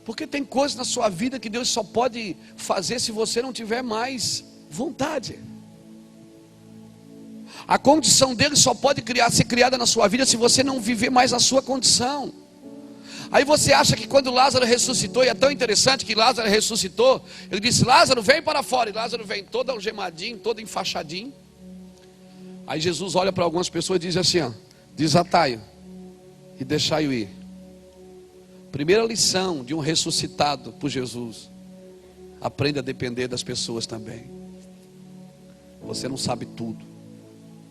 Porque tem coisas na sua vida que Deus só pode fazer se você não tiver mais vontade. A condição dele só pode ser criada na sua vida se você não viver mais a sua condição. Aí você acha que quando Lázaro ressuscitou, e é tão interessante que Lázaro ressuscitou, ele disse: Lázaro, vem para fora. E Lázaro vem todo algemadinho, todo enfaixadinho. Aí Jesus olha para algumas pessoas e diz assim: ó, desatai-o e deixai-o ir. Primeira lição de um ressuscitado por Jesus: aprenda a depender das pessoas também. Você não sabe tudo,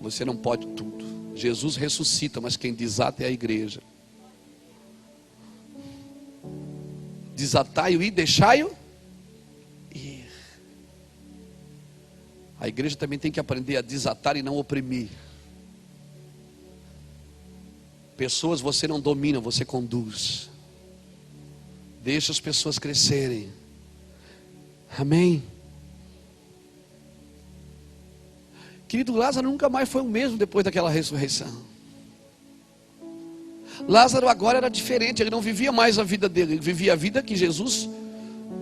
você não pode tudo. Jesus ressuscita, mas quem desata é a igreja. Desatai-o e deixai-o ir. A igreja também tem que aprender a desatar e não oprimir. Pessoas você não domina, você conduz. Deixa as pessoas crescerem. Amém? Querido, Lázaro nunca mais foi o mesmo depois daquela ressurreição. Lázaro agora era diferente, ele não vivia mais a vida dele, ele vivia a vida que Jesus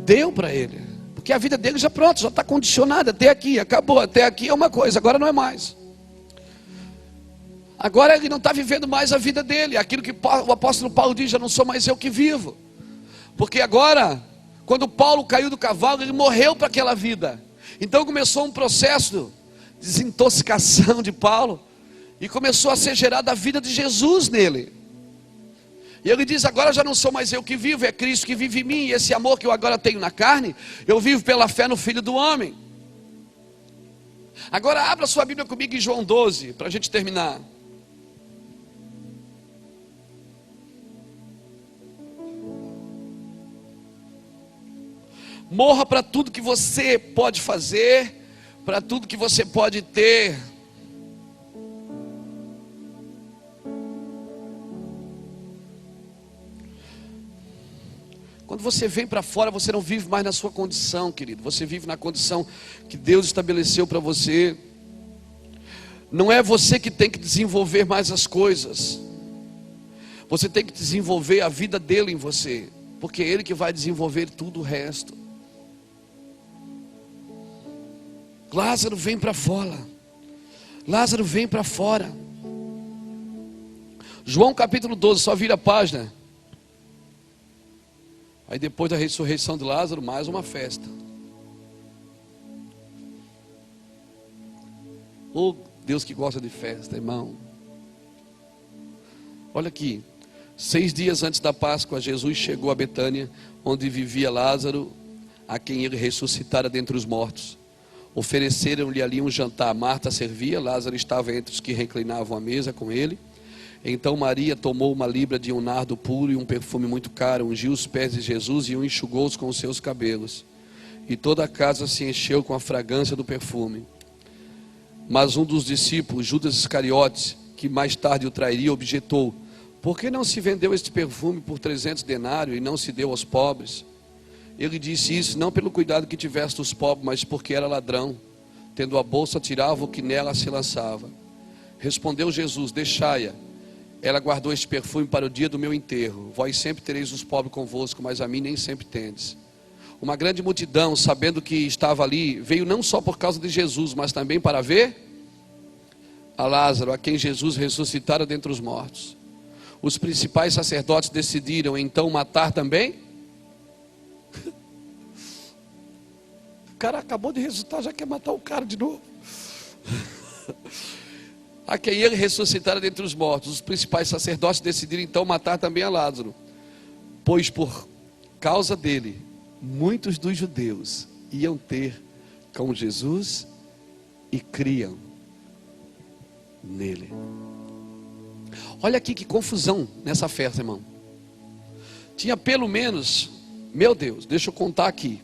deu para ele. Porque a vida dele já pronto, já está condicionada até aqui, acabou, até aqui é uma coisa, agora não é mais. Agora ele não está vivendo mais a vida dele, aquilo que o apóstolo Paulo diz, já não sou mais eu que vivo. Porque agora, quando Paulo caiu do cavalo, ele morreu para aquela vida. Então começou um processo de desintoxicação de Paulo, e começou a ser gerada a vida de Jesus nele. E ele diz, agora já não sou mais eu que vivo, é Cristo que vive em mim. E esse amor que eu agora tenho na carne, eu vivo pela fé no Filho do Homem. Agora abra sua Bíblia comigo em João 12, para a gente terminar. Morra para tudo que você pode fazer, para tudo que você pode ter. Quando você vem para fora, você não vive mais na sua condição, querido. Você vive na condição que Deus estabeleceu para você. Não é você que tem que desenvolver mais as coisas. Você tem que desenvolver a vida dele em você. Porque é ele que vai desenvolver tudo o resto. Lázaro vem para fora. Lázaro vem para fora. João capítulo 12, só vira a página. Aí depois da ressurreição de Lázaro, mais uma festa. Oh, Deus que gosta de festa, irmão. Olha aqui. 6 dias antes da Páscoa, Jesus chegou a Betânia, onde vivia Lázaro, a quem ele ressuscitara dentre os mortos. Ofereceram-lhe ali um jantar. Marta servia, Lázaro estava entre os que reclinavam à mesa com ele. Então Maria tomou uma libra de um nardo puro e um perfume muito caro, ungiu os pés de Jesus e o enxugou com os seus cabelos. E toda a casa se encheu com a fragrância do perfume. Mas um dos discípulos, Judas Iscariotes, que mais tarde o trairia, objetou: por que não se vendeu este perfume por 300 denários e não se deu aos pobres? Ele disse isso não pelo cuidado que tivesse dos pobres, mas porque era ladrão. Tendo a bolsa, tirava o que nela se lançava. Respondeu Jesus: deixai-a. Ela guardou este perfume para o dia do meu enterro. Vós sempre tereis os pobres convosco, mas a mim nem sempre tendes. Uma grande multidão, sabendo que estava ali, veio não só por causa de Jesus, mas também para ver a Lázaro, a quem Jesus ressuscitara dentre os mortos. Os principais sacerdotes decidiram então matar também. O cara acabou de ressuscitar, já quer matar o cara de novo. A quem ele ressuscitara dentre os mortos. Os principais sacerdotes decidiram então matar também a Lázaro, pois por causa dele muitos dos judeus iam ter com Jesus e criam nele. Olha aqui que confusão nessa festa, irmão. Tinha pelo menos, meu Deus, deixa eu contar aqui.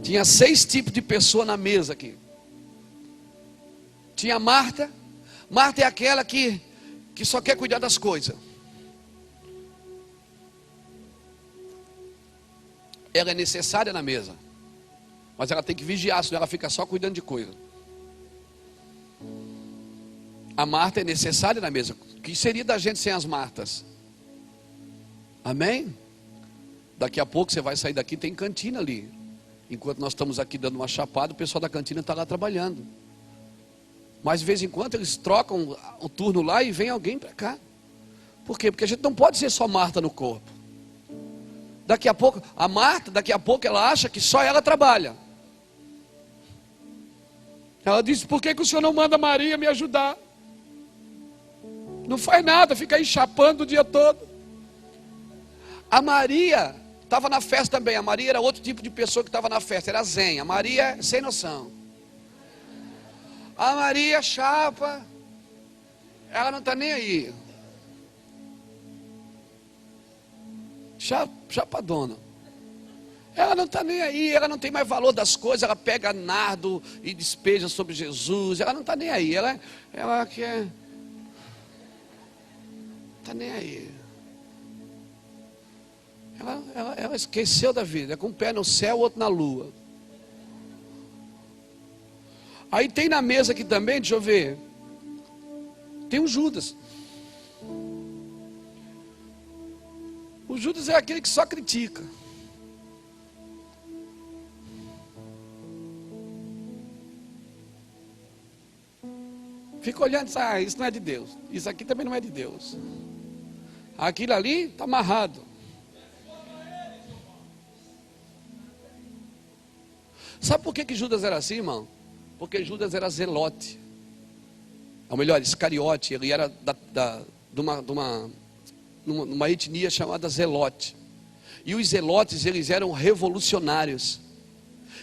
Tinha 6 tipos de pessoa na mesa aqui. Tinha Marta. Marta é aquela que só quer cuidar das coisas. Ela é necessária na mesa, mas ela tem que vigiar, senão ela fica só cuidando de coisa. A Marta é necessária na mesa. O que seria da gente sem as Martas? Amém? Daqui a pouco você vai sair daqui, tem cantina ali. Enquanto nós estamos aqui dando uma chapada, o pessoal da cantina está lá trabalhando. Mas de vez em quando eles trocam o turno lá e vem alguém para cá. Por quê? Porque a gente não pode ser só Marta no corpo. Daqui a pouco, a Marta, daqui a pouco ela acha que só ela trabalha. Ela diz: por que o senhor não manda Maria me ajudar? Não faz nada, fica aí chapando o dia todo. A Maria estava na festa também. A Maria era outro tipo de pessoa que estava na festa, era zen. A Maria é sem noção. A Maria chapa, ela não está nem aí. Chapadona. Ela não está nem aí, ela não tem mais valor das coisas, ela pega nardo e despeja sobre Jesus, ela não está nem aí, ela quer, está nem aí. Ela esqueceu da vida, é com um pé no céu, outro na lua. Aí tem na mesa aqui também, deixa eu ver, tem o Judas. O Judas é aquele que só critica. Fica olhando e diz, isso não é de Deus. Isso aqui também não é de Deus. Aquilo ali está amarrado. Sabe por que Judas era assim, irmão? Porque Judas era zelote. Ou melhor, Iscariote. Ele era de uma etnia chamada zelote. E os zelotes, eles eram revolucionários.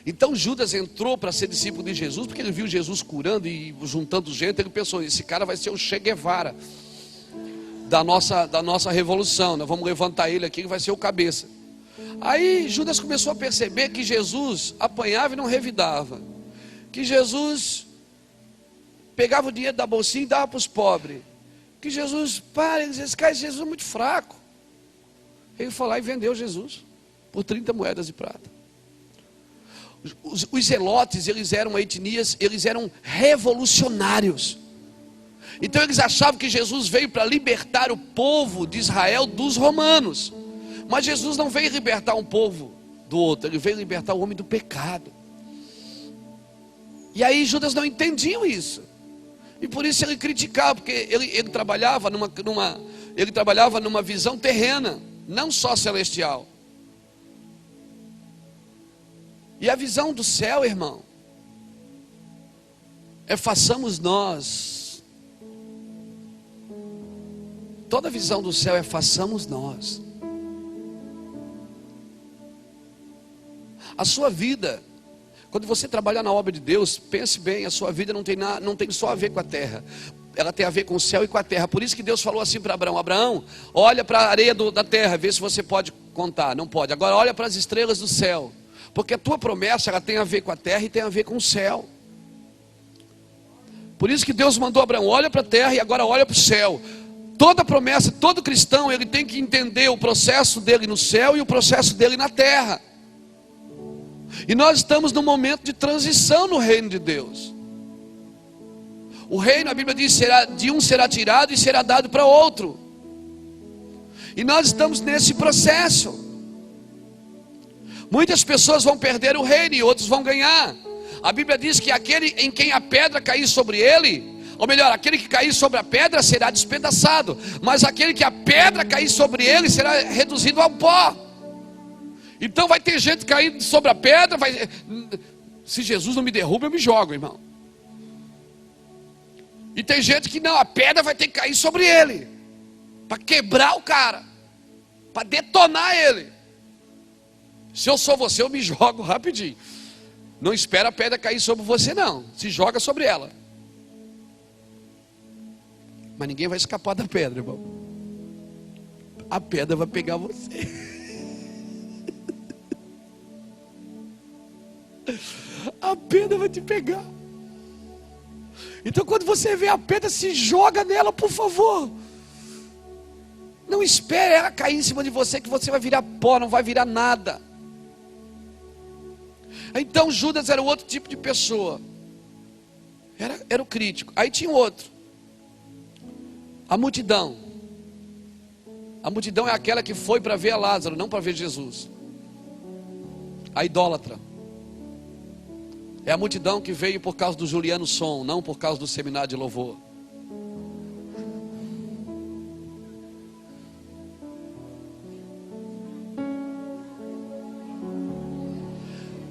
Então Judas entrou para ser discípulo de Jesus, porque ele viu Jesus curando e juntando gente. Ele pensou, esse cara vai ser o Che Guevara da nossa revolução, nós vamos levantar ele aqui, que vai ser o cabeça. Aí Judas começou a perceber que Jesus apanhava e não revidava, que Jesus pegava o dinheiro da bolsinha e dava para os pobres, que Jesus, esse cara, Jesus é muito fraco. Ele foi lá e vendeu Jesus por 30 moedas de prata. Os zelotes, eles eram etnias, eles eram revolucionários. Então eles achavam que Jesus veio para libertar o povo de Israel dos romanos. Mas Jesus não veio libertar um povo do outro, ele veio libertar o homem do pecado. E aí Judas não entendia isso. E por isso ele criticava, porque ele trabalhava numa visão terrena, não só celestial. E a visão do céu, irmão, é façamos nós. Toda a visão do céu é façamos nós. A sua vida, quando você trabalhar na obra de Deus, pense bem, a sua vida não tem só a ver com a terra. Ela tem a ver com o céu e com a terra. Por isso que Deus falou assim para Abraão: Abraão, olha para a areia da terra, vê se você pode contar. Não pode. Agora olha para as estrelas do céu. Porque a tua promessa, ela tem a ver com a terra e tem a ver com o céu. Por isso que Deus mandou Abraão, olha para a terra e agora olha para o céu. Toda promessa, todo cristão, ele tem que entender o processo dele no céu e o processo dele na terra. E nós estamos num momento de transição no reino de Deus. O reino, a Bíblia diz, de um será tirado e será dado para outro. E nós estamos nesse processo. Muitas pessoas vão perder o reino e outros vão ganhar. A Bíblia diz que aquele em quem a pedra cair sobre ele, ou melhor, aquele que cair sobre a pedra será despedaçado, mas aquele que a pedra cair sobre ele será reduzido ao pó. Então vai ter gente caindo sobre a pedra, se Jesus não me derruba, eu me jogo, irmão. E tem gente que não, a pedra vai ter que cair sobre ele, para quebrar o cara, para detonar ele. Se eu sou você, eu me jogo rapidinho. Não espera a pedra cair sobre você, não. Se joga sobre ela. Mas ninguém vai escapar da pedra, irmão. A pedra vai pegar você. A pedra vai te pegar. Então quando você vê a pedra, se joga nela, por favor. Não espere ela cair em cima de você, que você vai virar pó, não vai virar nada. Então Judas era outro tipo de pessoa. Era o crítico. Aí tinha outro. A multidão. A multidão é aquela que foi para ver a Lázaro, não para ver Jesus. A idólatra. É a multidão que veio por causa do Juliano Som, não por causa do seminário de louvor.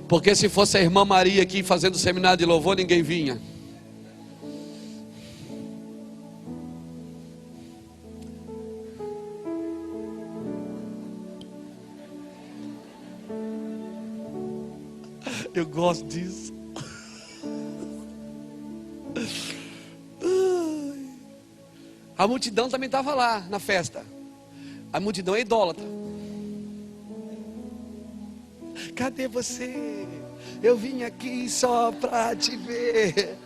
Porque se fosse a irmã Maria aqui fazendo seminário de louvor, ninguém vinha. Eu gosto disso. A multidão também estava lá na festa. A multidão é idólatra. cadê você? Eu vim aqui só para te ver.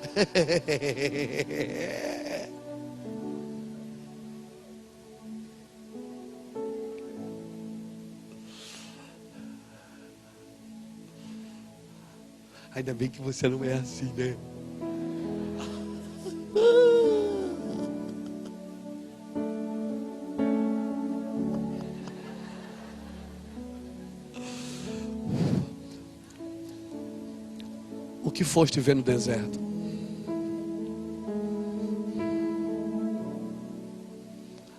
Ainda bem que você não é assim, né? O que foste ver no deserto?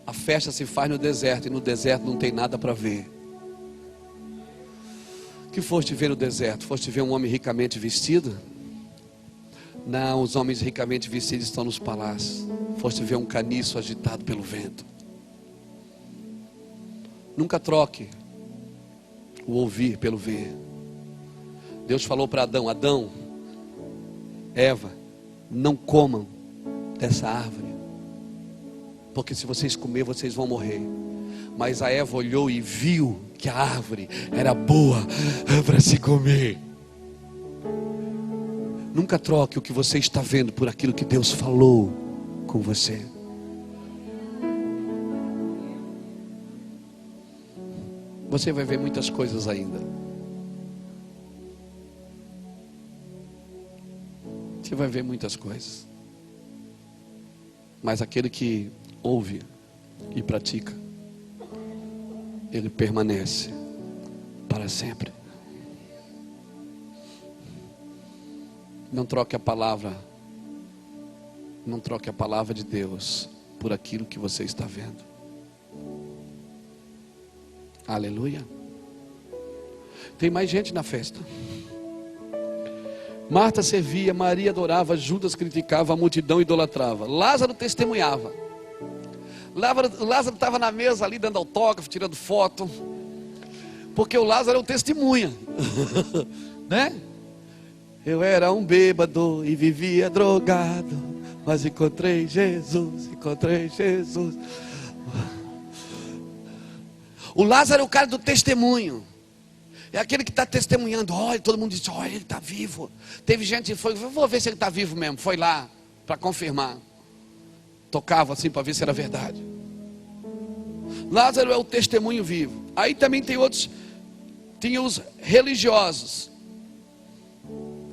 A festa se faz no deserto, e no deserto não tem nada para ver. O que foste ver no deserto? Foste ver um homem ricamente vestido? Não, os homens ricamente vestidos estão nos palácios. Foste ver um caniço agitado pelo vento. Nunca troque o ouvir pelo ver. Deus falou para Adão: Adão, Eva, não comam dessa árvore, porque se vocês comer, vocês vão morrer. Mas a Eva olhou e viu que a árvore era boa para se comer. Nunca troque o que você está vendo por aquilo que Deus falou com você. Você vai ver muitas coisas ainda. Você vai ver muitas coisas. Mas aquele que ouve e pratica, ele permanece para sempre. Não troque a palavra. Não troque a palavra de Deus por aquilo que você está vendo. Aleluia. Tem mais gente na festa. Marta servia, Maria adorava, Judas criticava, a multidão idolatrava. Lázaro testemunhava. Lázaro estava na mesa ali dando autógrafo, tirando foto. Porque o Lázaro é o testemunha. Né? Eu era um bêbado e vivia drogado, mas encontrei Jesus, encontrei Jesus. O Lázaro é o cara do testemunho. É aquele que está testemunhando. Olha, todo mundo diz: olha, ele está vivo. Teve gente que foi: vou ver se ele está vivo mesmo. Foi lá para confirmar. Tocava assim para ver se era verdade. Lázaro é o testemunho vivo. Aí também tem outros. Tinha os religiosos,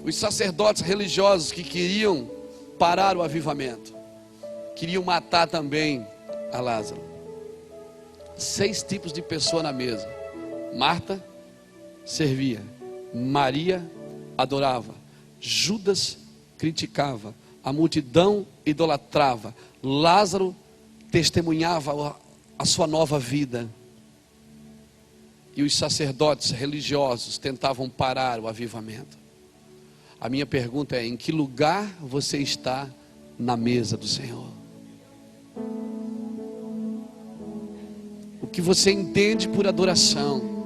os sacerdotes religiosos que queriam parar o avivamento, queriam matar também a Lázaro. 6 tipos de pessoa na mesa. Marta servia, Maria adorava, Judas criticava, a multidão idolatrava, Lázaro testemunhava a sua nova vida, e os sacerdotes religiosos tentavam parar o avivamento. A minha pergunta é: em que lugar você está na mesa do Senhor? O que você entende por adoração?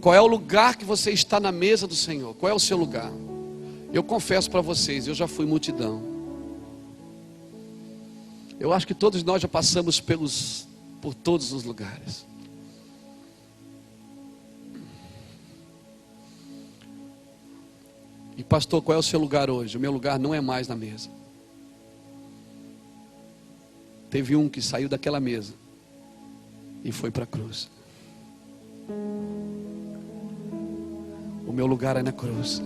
Qual é o lugar que você está na mesa do Senhor? Qual é o seu lugar? Eu confesso para vocês, eu já fui multidão. Eu acho que todos nós já passamos por todos os lugares. E pastor, qual é o seu lugar hoje? O meu lugar não é mais na mesa. Teve um que saiu daquela mesa e foi para a cruz. O meu lugar é na cruz.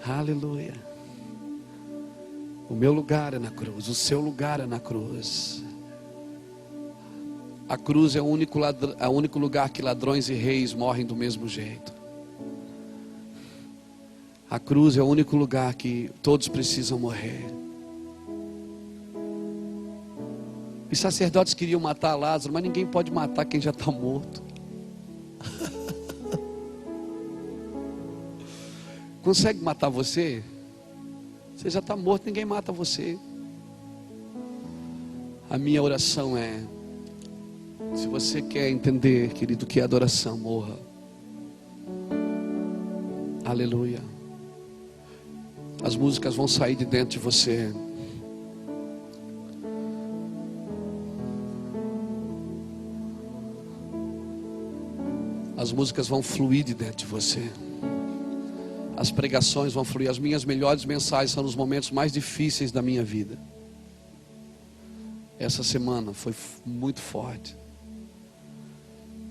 Aleluia. O meu lugar é na cruz. O seu lugar é na cruz. A cruz é o único lugar que ladrões e reis morrem do mesmo jeito. A cruz é o único lugar que todos precisam morrer. Os sacerdotes queriam matar Lázaro, mas ninguém pode matar quem já está morto. Consegue matar você? Você já está morto, ninguém mata você. A minha oração é: se você quer entender, querido, que é adoração, morra. Aleluia. As músicas vão sair de dentro de você. As músicas vão fluir de dentro de você. As pregações vão fluir. As minhas melhores mensagens são nos momentos mais difíceis da minha vida. Essa semana foi muito forte.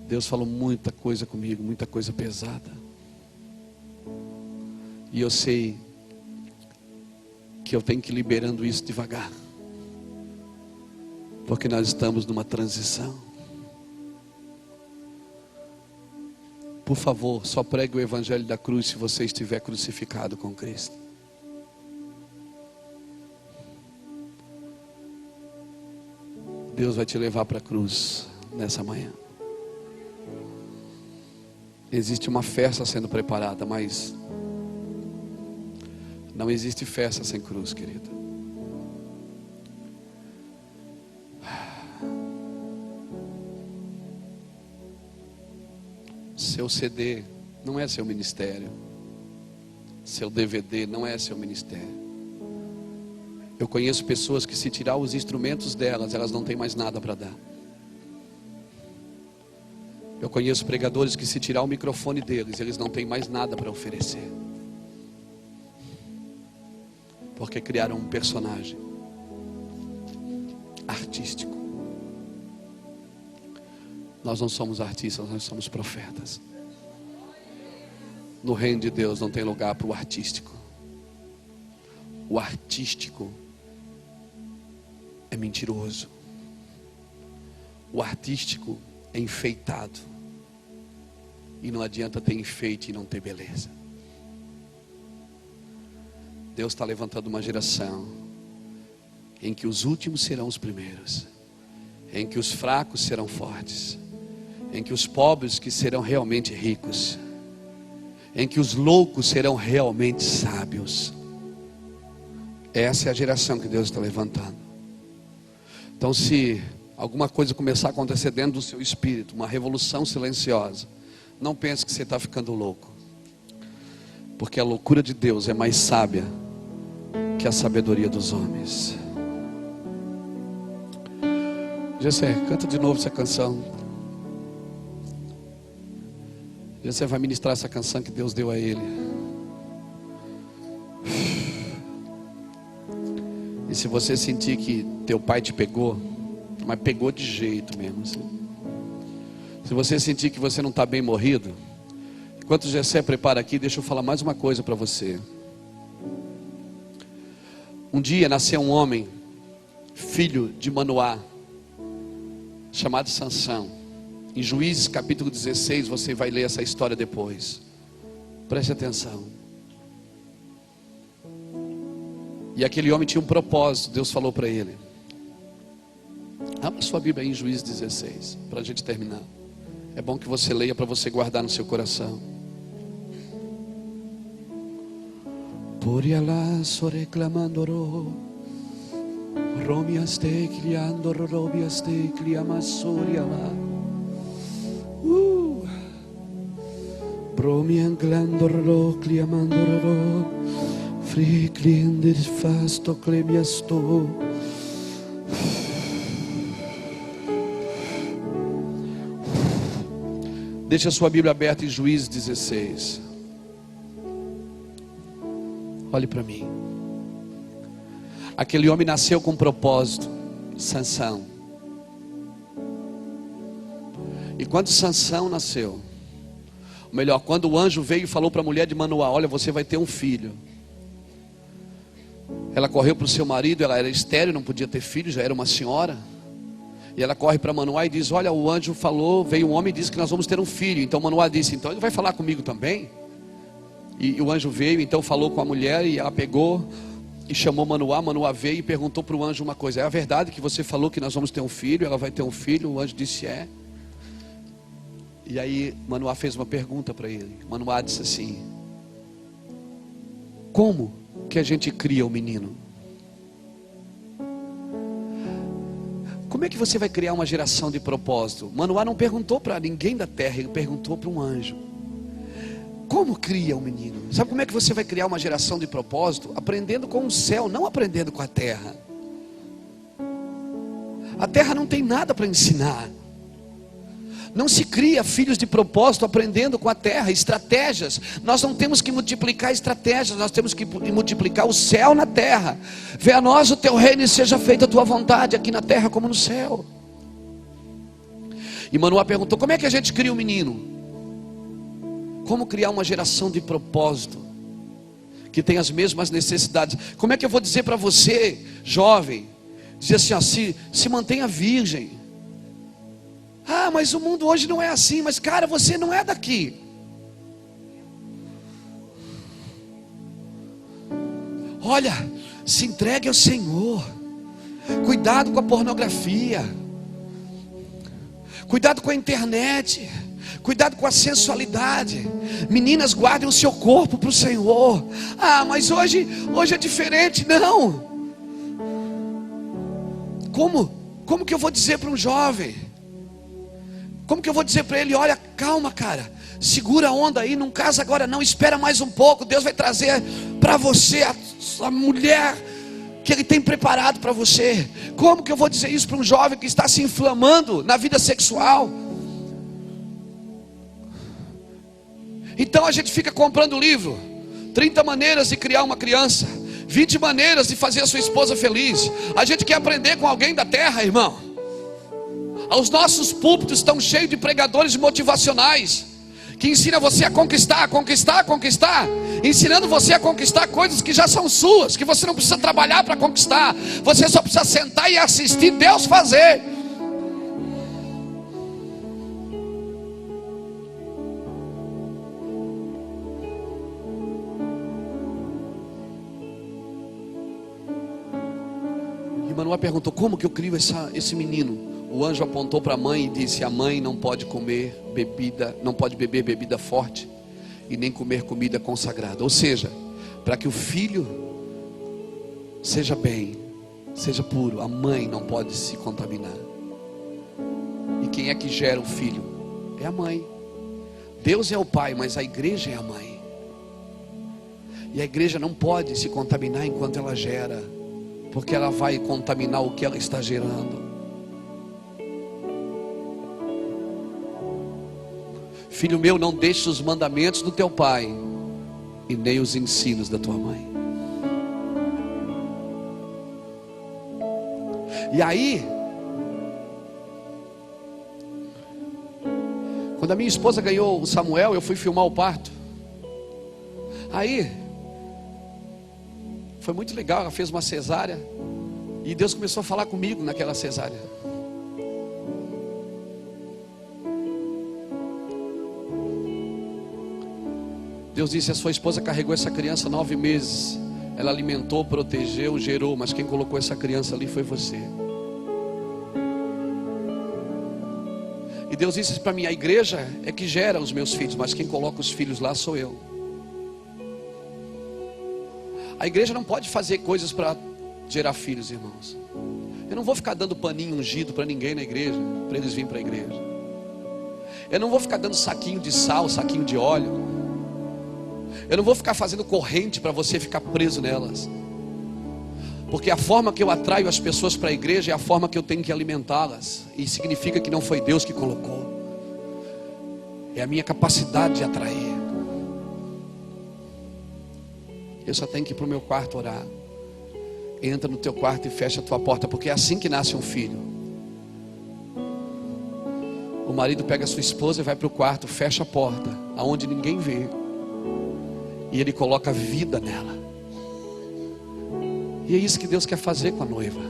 Deus falou muita coisa comigo, muita coisa pesada. E eu sei que eu tenho que ir liberando isso devagar. Porque nós estamos numa transição. Por favor, só pregue o evangelho da cruz se você estiver crucificado com Cristo. Deus vai te levar para a cruz nessa manhã. Existe uma festa sendo preparada, mas não existe festa sem cruz, querido. Seu CD não é seu ministério. Seu DVD não é seu ministério. Eu conheço pessoas que, se tirar os instrumentos delas, elas não têm mais nada para dar. Eu conheço pregadores que, se tirar o microfone deles, eles não têm mais nada para oferecer. Porque criaram um personagem artístico. Nós não somos artistas, nós somos profetas. No reino de Deus não tem lugar para o artístico. O artístico é mentiroso. O artístico é enfeitado. E não adianta ter enfeite e não ter beleza. Deus está levantando uma geração em que os últimos serão os primeiros, em que os fracos serão fortes, em que os pobres que serão realmente ricos, em que os loucos serão realmente sábios. Essa é a geração que Deus está levantando. Então, se alguma coisa começar a acontecer dentro do seu espírito, uma revolução silenciosa, não pense que você está ficando louco, porque a loucura de Deus é mais sábia que a sabedoria dos homens. Gessé, canta de novo essa canção. Gessé vai ministrar essa canção que Deus deu a ele. E se você sentir que teu pai te pegou, mas pegou de jeito mesmo, assim. Se você sentir que você não está bem morrido, enquanto o Gessé prepara aqui, deixa eu falar mais uma coisa para você. Um dia nasceu um homem, filho de Manoá, chamado Sansão. Em Juízes capítulo 16, você vai ler essa história depois. Preste atenção. E aquele homem tinha um propósito. Deus falou para ele. Abra sua Bíblia aí em Juízes 16, para a gente terminar. É bom que você leia para você guardar no seu coração. Por lá so reclamando romiaste criando robiaste criamassoria lá. Bromianglando ro cliamando ro fri cliende fasto clemiasto. Deixa a sua Bíblia aberta em Juízes 16. Olhe para mim. Aquele homem nasceu com um propósito, Sansão. E quando Sansão nasceu, ou melhor, quando o anjo veio e falou para a mulher de Manoá: olha, você vai ter um filho. Ela correu para o seu marido, ela era estéril, não podia ter filho, já era uma senhora. E ela corre para Manoá e diz: olha, o anjo falou, veio um homem e disse que nós vamos ter um filho. Então Manoá disse: então ele vai falar comigo também? E o anjo veio, então falou com a mulher, e ela pegou e chamou Manoá. Manoá veio e perguntou para o anjo uma coisa: é a verdade que você falou que nós vamos ter um filho? Ela vai ter um filho? O anjo disse: é. E aí Manoá fez uma pergunta para ele. Manoá disse assim: como que a gente cria o menino? Como é que você vai criar uma geração de propósito? Manoá não perguntou para ninguém da terra, ele perguntou para um anjo. Como cria um menino? Sabe como é que você vai criar uma geração de propósito? Aprendendo com o céu, não aprendendo com a terra. A terra não tem nada para ensinar. Não se cria filhos de propósito aprendendo com a terra, estratégias. Nós não temos que multiplicar estratégias, nós temos que multiplicar o céu na terra. Venha a nós o teu reino e seja feita a tua vontade aqui na terra como no céu. E Manoá perguntou: como é que a gente cria um menino? Como criar uma geração de propósito, que tem as mesmas necessidades? Como é que eu vou dizer para você, jovem, dizer assim, ó, se mantenha virgem. Ah, mas o mundo hoje não é assim. Mas cara, você não é daqui. Olha, se entregue ao Senhor. Cuidado com a pornografia. Cuidado com a internet. Cuidado com a sensualidade. Meninas, guardem o seu corpo para o Senhor. Ah, mas hoje é diferente. Não. Como que eu vou dizer para um jovem? Como que eu vou dizer para ele: olha, calma cara, segura a onda aí, não casa agora não, espera mais um pouco, Deus vai trazer para você a mulher que Ele tem preparado para você. Como que eu vou dizer isso para um jovem que está se inflamando na vida sexual? Então a gente fica comprando livro, 30 maneiras de criar uma criança, 20 maneiras de fazer a sua esposa feliz. A gente quer aprender com alguém da terra, irmão. Os nossos púlpitos estão cheios de pregadores motivacionais, que ensinam você a conquistar, ensinando você a conquistar coisas que já são suas, que você não precisa trabalhar para conquistar, você só precisa sentar e assistir Deus fazer. E Manoá perguntou: como que eu crio esse menino? O anjo apontou para a mãe e disse: a mãe não pode comer bebida, não pode beber bebida forte e nem comer comida consagrada. Ou seja, para que o filho seja bem, seja puro, a mãe não pode se contaminar. E quem é que gera o filho? É a mãe. Deus é o pai, mas a igreja é a mãe. E a igreja não pode se contaminar enquanto ela gera, porque ela vai contaminar o que ela está gerando. Filho meu, não deixe os mandamentos do teu pai e nem os ensinos da tua mãe. E aí, quando a minha esposa ganhou o Samuel, eu fui filmar o parto. Aí foi muito legal, ela fez uma cesárea e Deus começou a falar comigo naquela cesárea. Deus disse: a sua esposa carregou essa criança 9 meses. Ela alimentou, protegeu, gerou, mas quem colocou essa criança ali foi você. E Deus disse para mim: a igreja é que gera os meus filhos, mas quem coloca os filhos lá sou eu. A igreja não pode fazer coisas para gerar filhos, irmãos. Eu não vou ficar dando paninho ungido para ninguém na igreja, para eles virem para a igreja. Eu não vou ficar dando saquinho de sal, saquinho de óleo. Eu não vou ficar fazendo corrente para você ficar preso nelas. Porque a forma que eu atraio as pessoas para a igreja é a forma que eu tenho que alimentá-las. E significa que não foi Deus que colocou. É a minha capacidade de atrair. Eu só tenho que ir para o meu quarto orar. Entra no teu quarto e fecha a tua porta, porque é assim que nasce um filho. O marido pega a sua esposa e vai para o quarto, fecha a porta, aonde ninguém vê. E ele coloca vida nela. E é isso que Deus quer fazer com a noiva.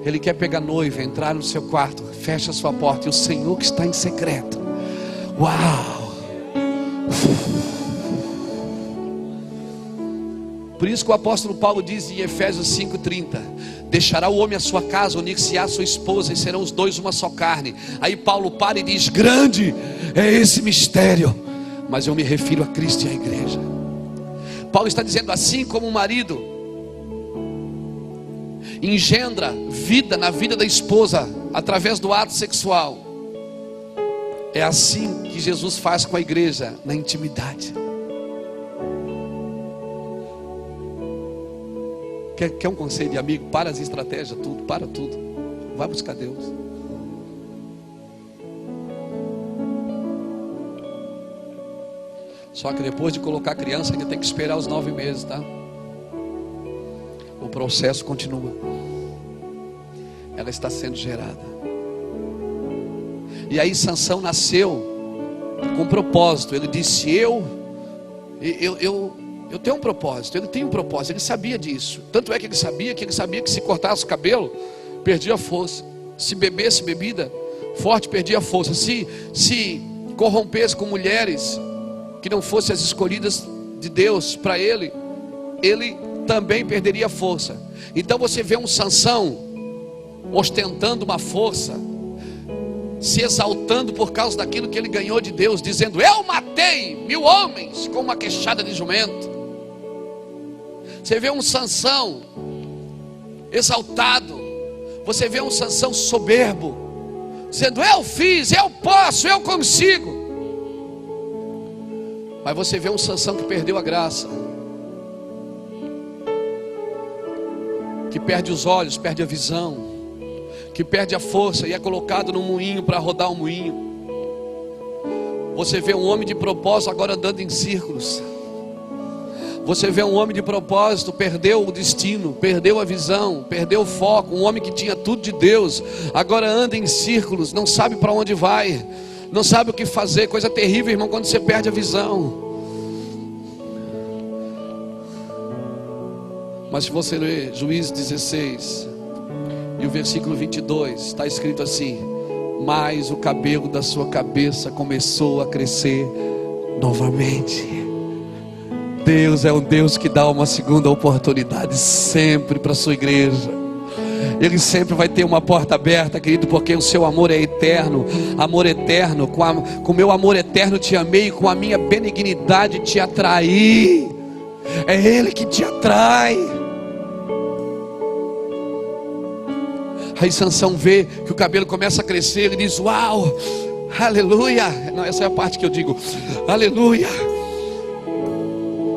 Ele quer pegar a noiva, entrar no seu quarto, fecha a sua porta, e o Senhor que está em secreto, uau! Por isso que o apóstolo Paulo diz em Efésios 5:30: deixará o homem a sua casa, unir-se-á a sua esposa, e serão os dois uma só carne. Aí Paulo para e diz: grande é esse mistério, mas eu me refiro a Cristo e à igreja. Paulo está dizendo: assim como o marido engendra vida na vida da esposa através do ato sexual, é assim que Jesus faz com a igreja na intimidade. Quer um conselho de amigo? Para as estratégias, tudo, para tudo. Vai buscar Deus. Só que depois de colocar a criança, ainda tem que esperar os 9 meses, tá? O processo continua. Ela está sendo gerada. E aí Sansão nasceu com propósito. Ele disse: eu tenho um propósito. Ele tem um propósito. Ele sabia disso. Tanto é que ele sabia que se cortasse o cabelo, perdia a força. Se bebesse bebida forte, perdia a força. Se corrompesse com mulheres que não fossem as escolhidas de Deus para ele também perderia a força. Então você vê um Sansão ostentando uma força, se exaltando por causa daquilo que ele ganhou de Deus, dizendo: eu matei 1000 homens com uma queixada de jumento. Você vê um Sansão exaltado. Você vê um Sansão soberbo, dizendo: eu fiz, eu posso, eu consigo. Mas você vê um Sansão que perdeu a graça, que perde os olhos, perde a visão, que perde a força e é colocado num moinho para rodar um moinho. Você vê um homem de propósito agora andando em círculos. Você vê um homem de propósito, perdeu o destino, perdeu a visão, perdeu o foco. Um homem que tinha tudo de Deus, agora anda em círculos, não sabe para onde vai, não sabe o que fazer. Coisa terrível, irmão, quando você perde a visão. Mas se você ler Juízes 16 e o versículo 22, está escrito assim: mas o cabelo da sua cabeça começou a crescer novamente. Deus é um Deus que dá uma segunda oportunidade sempre para a sua igreja. Ele sempre vai ter uma porta aberta, querido, porque o seu amor é eterno. Amor eterno, com o meu amor eterno te amei, com a minha benignidade te atraí. É Ele que te atrai. Aí Sansão vê que o cabelo começa a crescer, ele diz: uau, aleluia. Não, essa é a parte que eu digo, aleluia.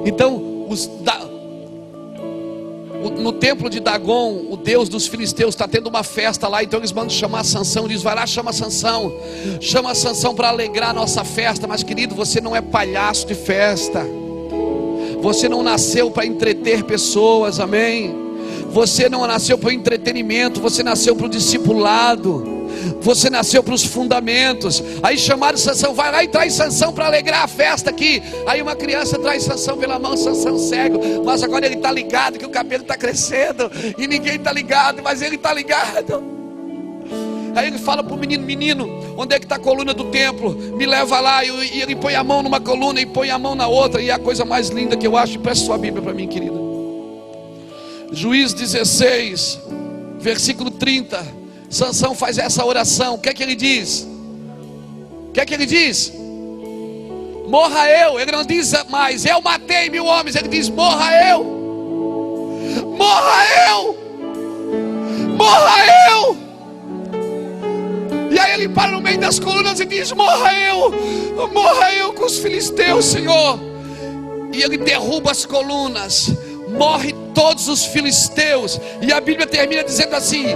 Então no templo de Dagon, o Deus dos filisteus está tendo uma festa lá. Então eles mandam chamar Sansão. Diz: vai lá, chama Sansão para alegrar a nossa festa. Mas querido, você não é palhaço de festa. Você não nasceu para entreter pessoas, amém? Você não nasceu para o entretenimento, você nasceu para o discipulado. Você nasceu para os fundamentos. Aí chamaram Sansão: vai lá e traz Sansão para alegrar a festa aqui. Aí uma criança traz Sansão pela mão, Sansão cego, mas agora ele está ligado que o cabelo está crescendo. E ninguém está ligado, mas ele está ligado. Aí ele fala para o menino: menino, onde é que está a coluna do templo? Me leva lá. E ele põe a mão numa coluna e põe a mão na outra. E é a coisa mais linda que eu acho. Preste sua Bíblia para mim, querida. Juízes 16, versículo 30. Sansão faz essa oração. O que é que ele diz? O que é que ele diz? Morra eu. Ele não diz mais: eu matei 1000 homens. Ele diz: morra eu. Morra eu. Morra eu. E aí ele para no meio das colunas e diz: morra eu com os filisteus, Senhor. E ele derruba as colunas, morre todos os filisteus. E a Bíblia termina dizendo assim: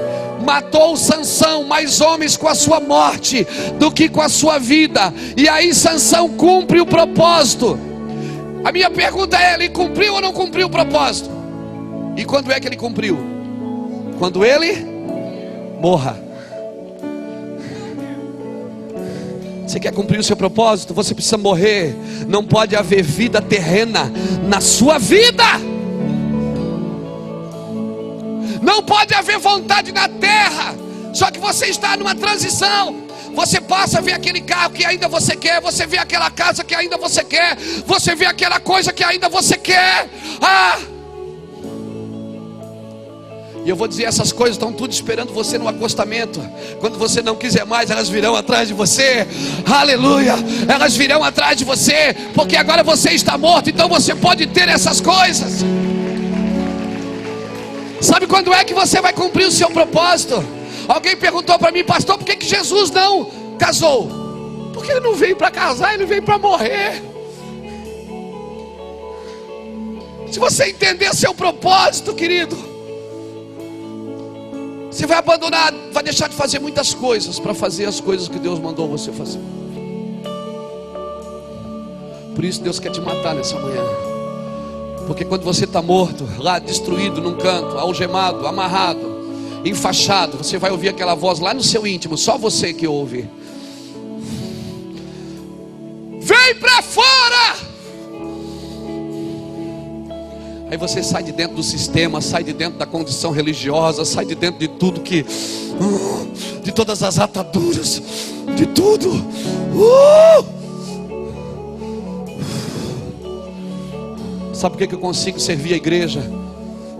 matou Sansão mais homens com a sua morte do que com a sua vida. E aí Sansão cumpre o propósito. A minha pergunta é: ele cumpriu ou não cumpriu o propósito? E quando é que ele cumpriu? Quando ele morra. Você quer cumprir o seu propósito? Você precisa morrer. Não pode haver vida terrena na sua vida. Não pode haver vontade na terra. Só que você está numa transição. Você passa a ver aquele carro que ainda você quer. Você vê aquela casa que ainda você quer. Você vê aquela coisa que ainda você quer. E eu vou dizer: essas coisas estão tudo esperando você no acostamento. Quando você não quiser mais, elas virão atrás de você. Aleluia. Elas virão atrás de você, porque agora você está morto. Então você pode ter essas coisas. Sabe quando é que você vai cumprir o seu propósito? Alguém perguntou para mim: pastor, por que Jesus não casou? Porque ele não veio para casar, ele veio para morrer. Se você entender seu propósito, querido, você vai abandonar, vai deixar de fazer muitas coisas para fazer as coisas que Deus mandou você fazer. Por isso Deus quer te matar nessa manhã. Porque quando você está morto, lá destruído num canto, algemado, amarrado, enfaixado, você vai ouvir aquela voz lá no seu íntimo, só você que ouve: vem para fora! Aí você sai de dentro do sistema, sai de dentro da condição religiosa, sai de dentro de tudo que, de todas as ataduras, de tudo. Sabe por que eu consigo servir a igreja?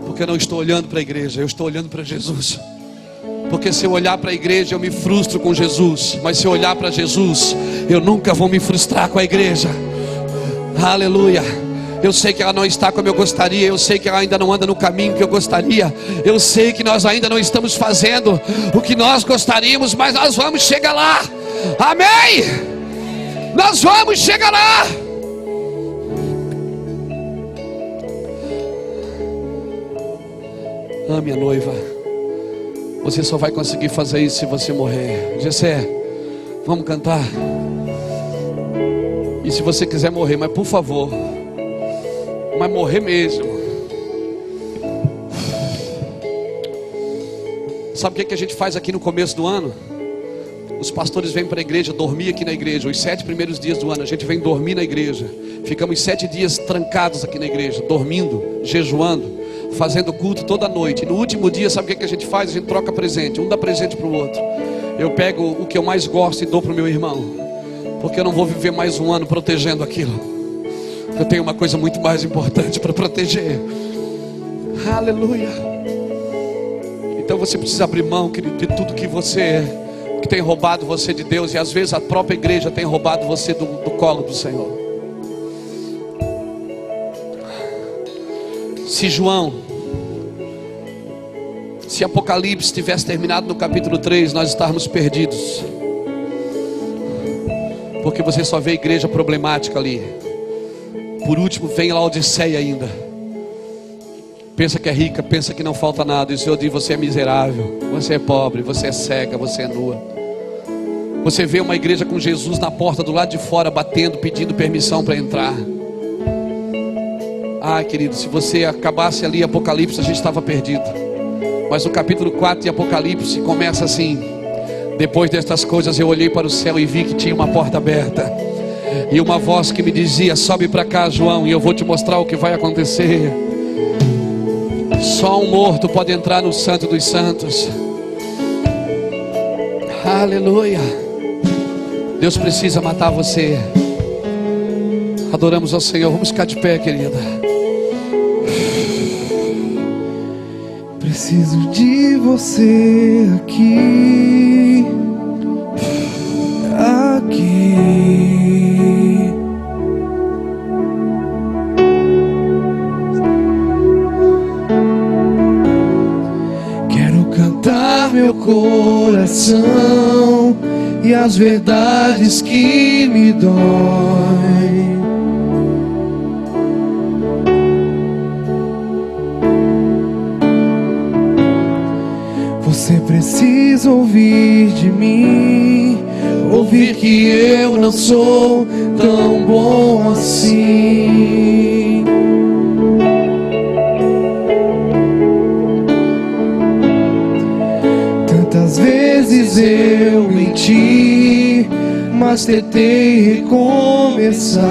Porque eu não estou olhando para a igreja, eu estou olhando para Jesus. Porque se eu olhar para a igreja eu me frustro com Jesus, mas se eu olhar para Jesus eu nunca vou me frustrar com a igreja. Aleluia. Eu sei que ela não está como eu gostaria, eu sei que ela ainda não anda no caminho que eu gostaria, eu sei que nós ainda não estamos fazendo o que nós gostaríamos, mas nós vamos chegar lá. Amém? Nós vamos chegar lá. Ame a noiva. Você só vai conseguir fazer isso se você morrer. Gessé, vamos cantar. E se você quiser morrer, mas por favor, mas morrer mesmo. Sabe o que a gente faz aqui no começo do ano? Os pastores vêm para a igreja, dormir aqui na igreja. Os 7 primeiros dias do ano a gente vem dormir na igreja. Ficamos 7 dias trancados aqui na igreja, dormindo, jejuando, fazendo culto toda noite. E no último dia, sabe o que a gente faz? A gente troca presente, um dá presente para o outro. Eu pego o que eu mais gosto e dou para o meu irmão, porque eu não vou viver mais um ano protegendo aquilo. Eu tenho uma coisa muito mais importante para proteger. Aleluia. Então você precisa abrir mão, querido, de tudo que você é, que tem roubado você de Deus. E às vezes a própria igreja tem roubado você do colo do Senhor. Se Apocalipse tivesse terminado no capítulo 3, nós estávamos perdidos. Porque você só vê igreja problemática ali. Por último vem Laodiceia ainda. Pensa que é rica, pensa que não falta nada. E o Senhor diz: você é miserável, você é pobre, você é cega, você é nua. Você vê uma igreja com Jesus na porta do lado de fora, batendo, pedindo permissão para entrar. Querido, se você acabasse ali Apocalipse, a gente estava perdido. Mas o capítulo 4 de Apocalipse começa assim: depois destas coisas eu olhei para o céu e vi que tinha uma porta aberta, e uma voz que me dizia: sobe para cá, João, e eu vou te mostrar o que vai acontecer. Só um morto pode entrar no Santo dos Santos. Aleluia. Deus precisa matar você. Adoramos ao Senhor. Vamos ficar de pé, querida. Preciso de você aqui. Quero cantar meu coração e as verdades que me doem. Você precisa ouvir de mim, ouvir que eu não sou tão bom assim. Tantas vezes eu menti, mas tentei recomeçar.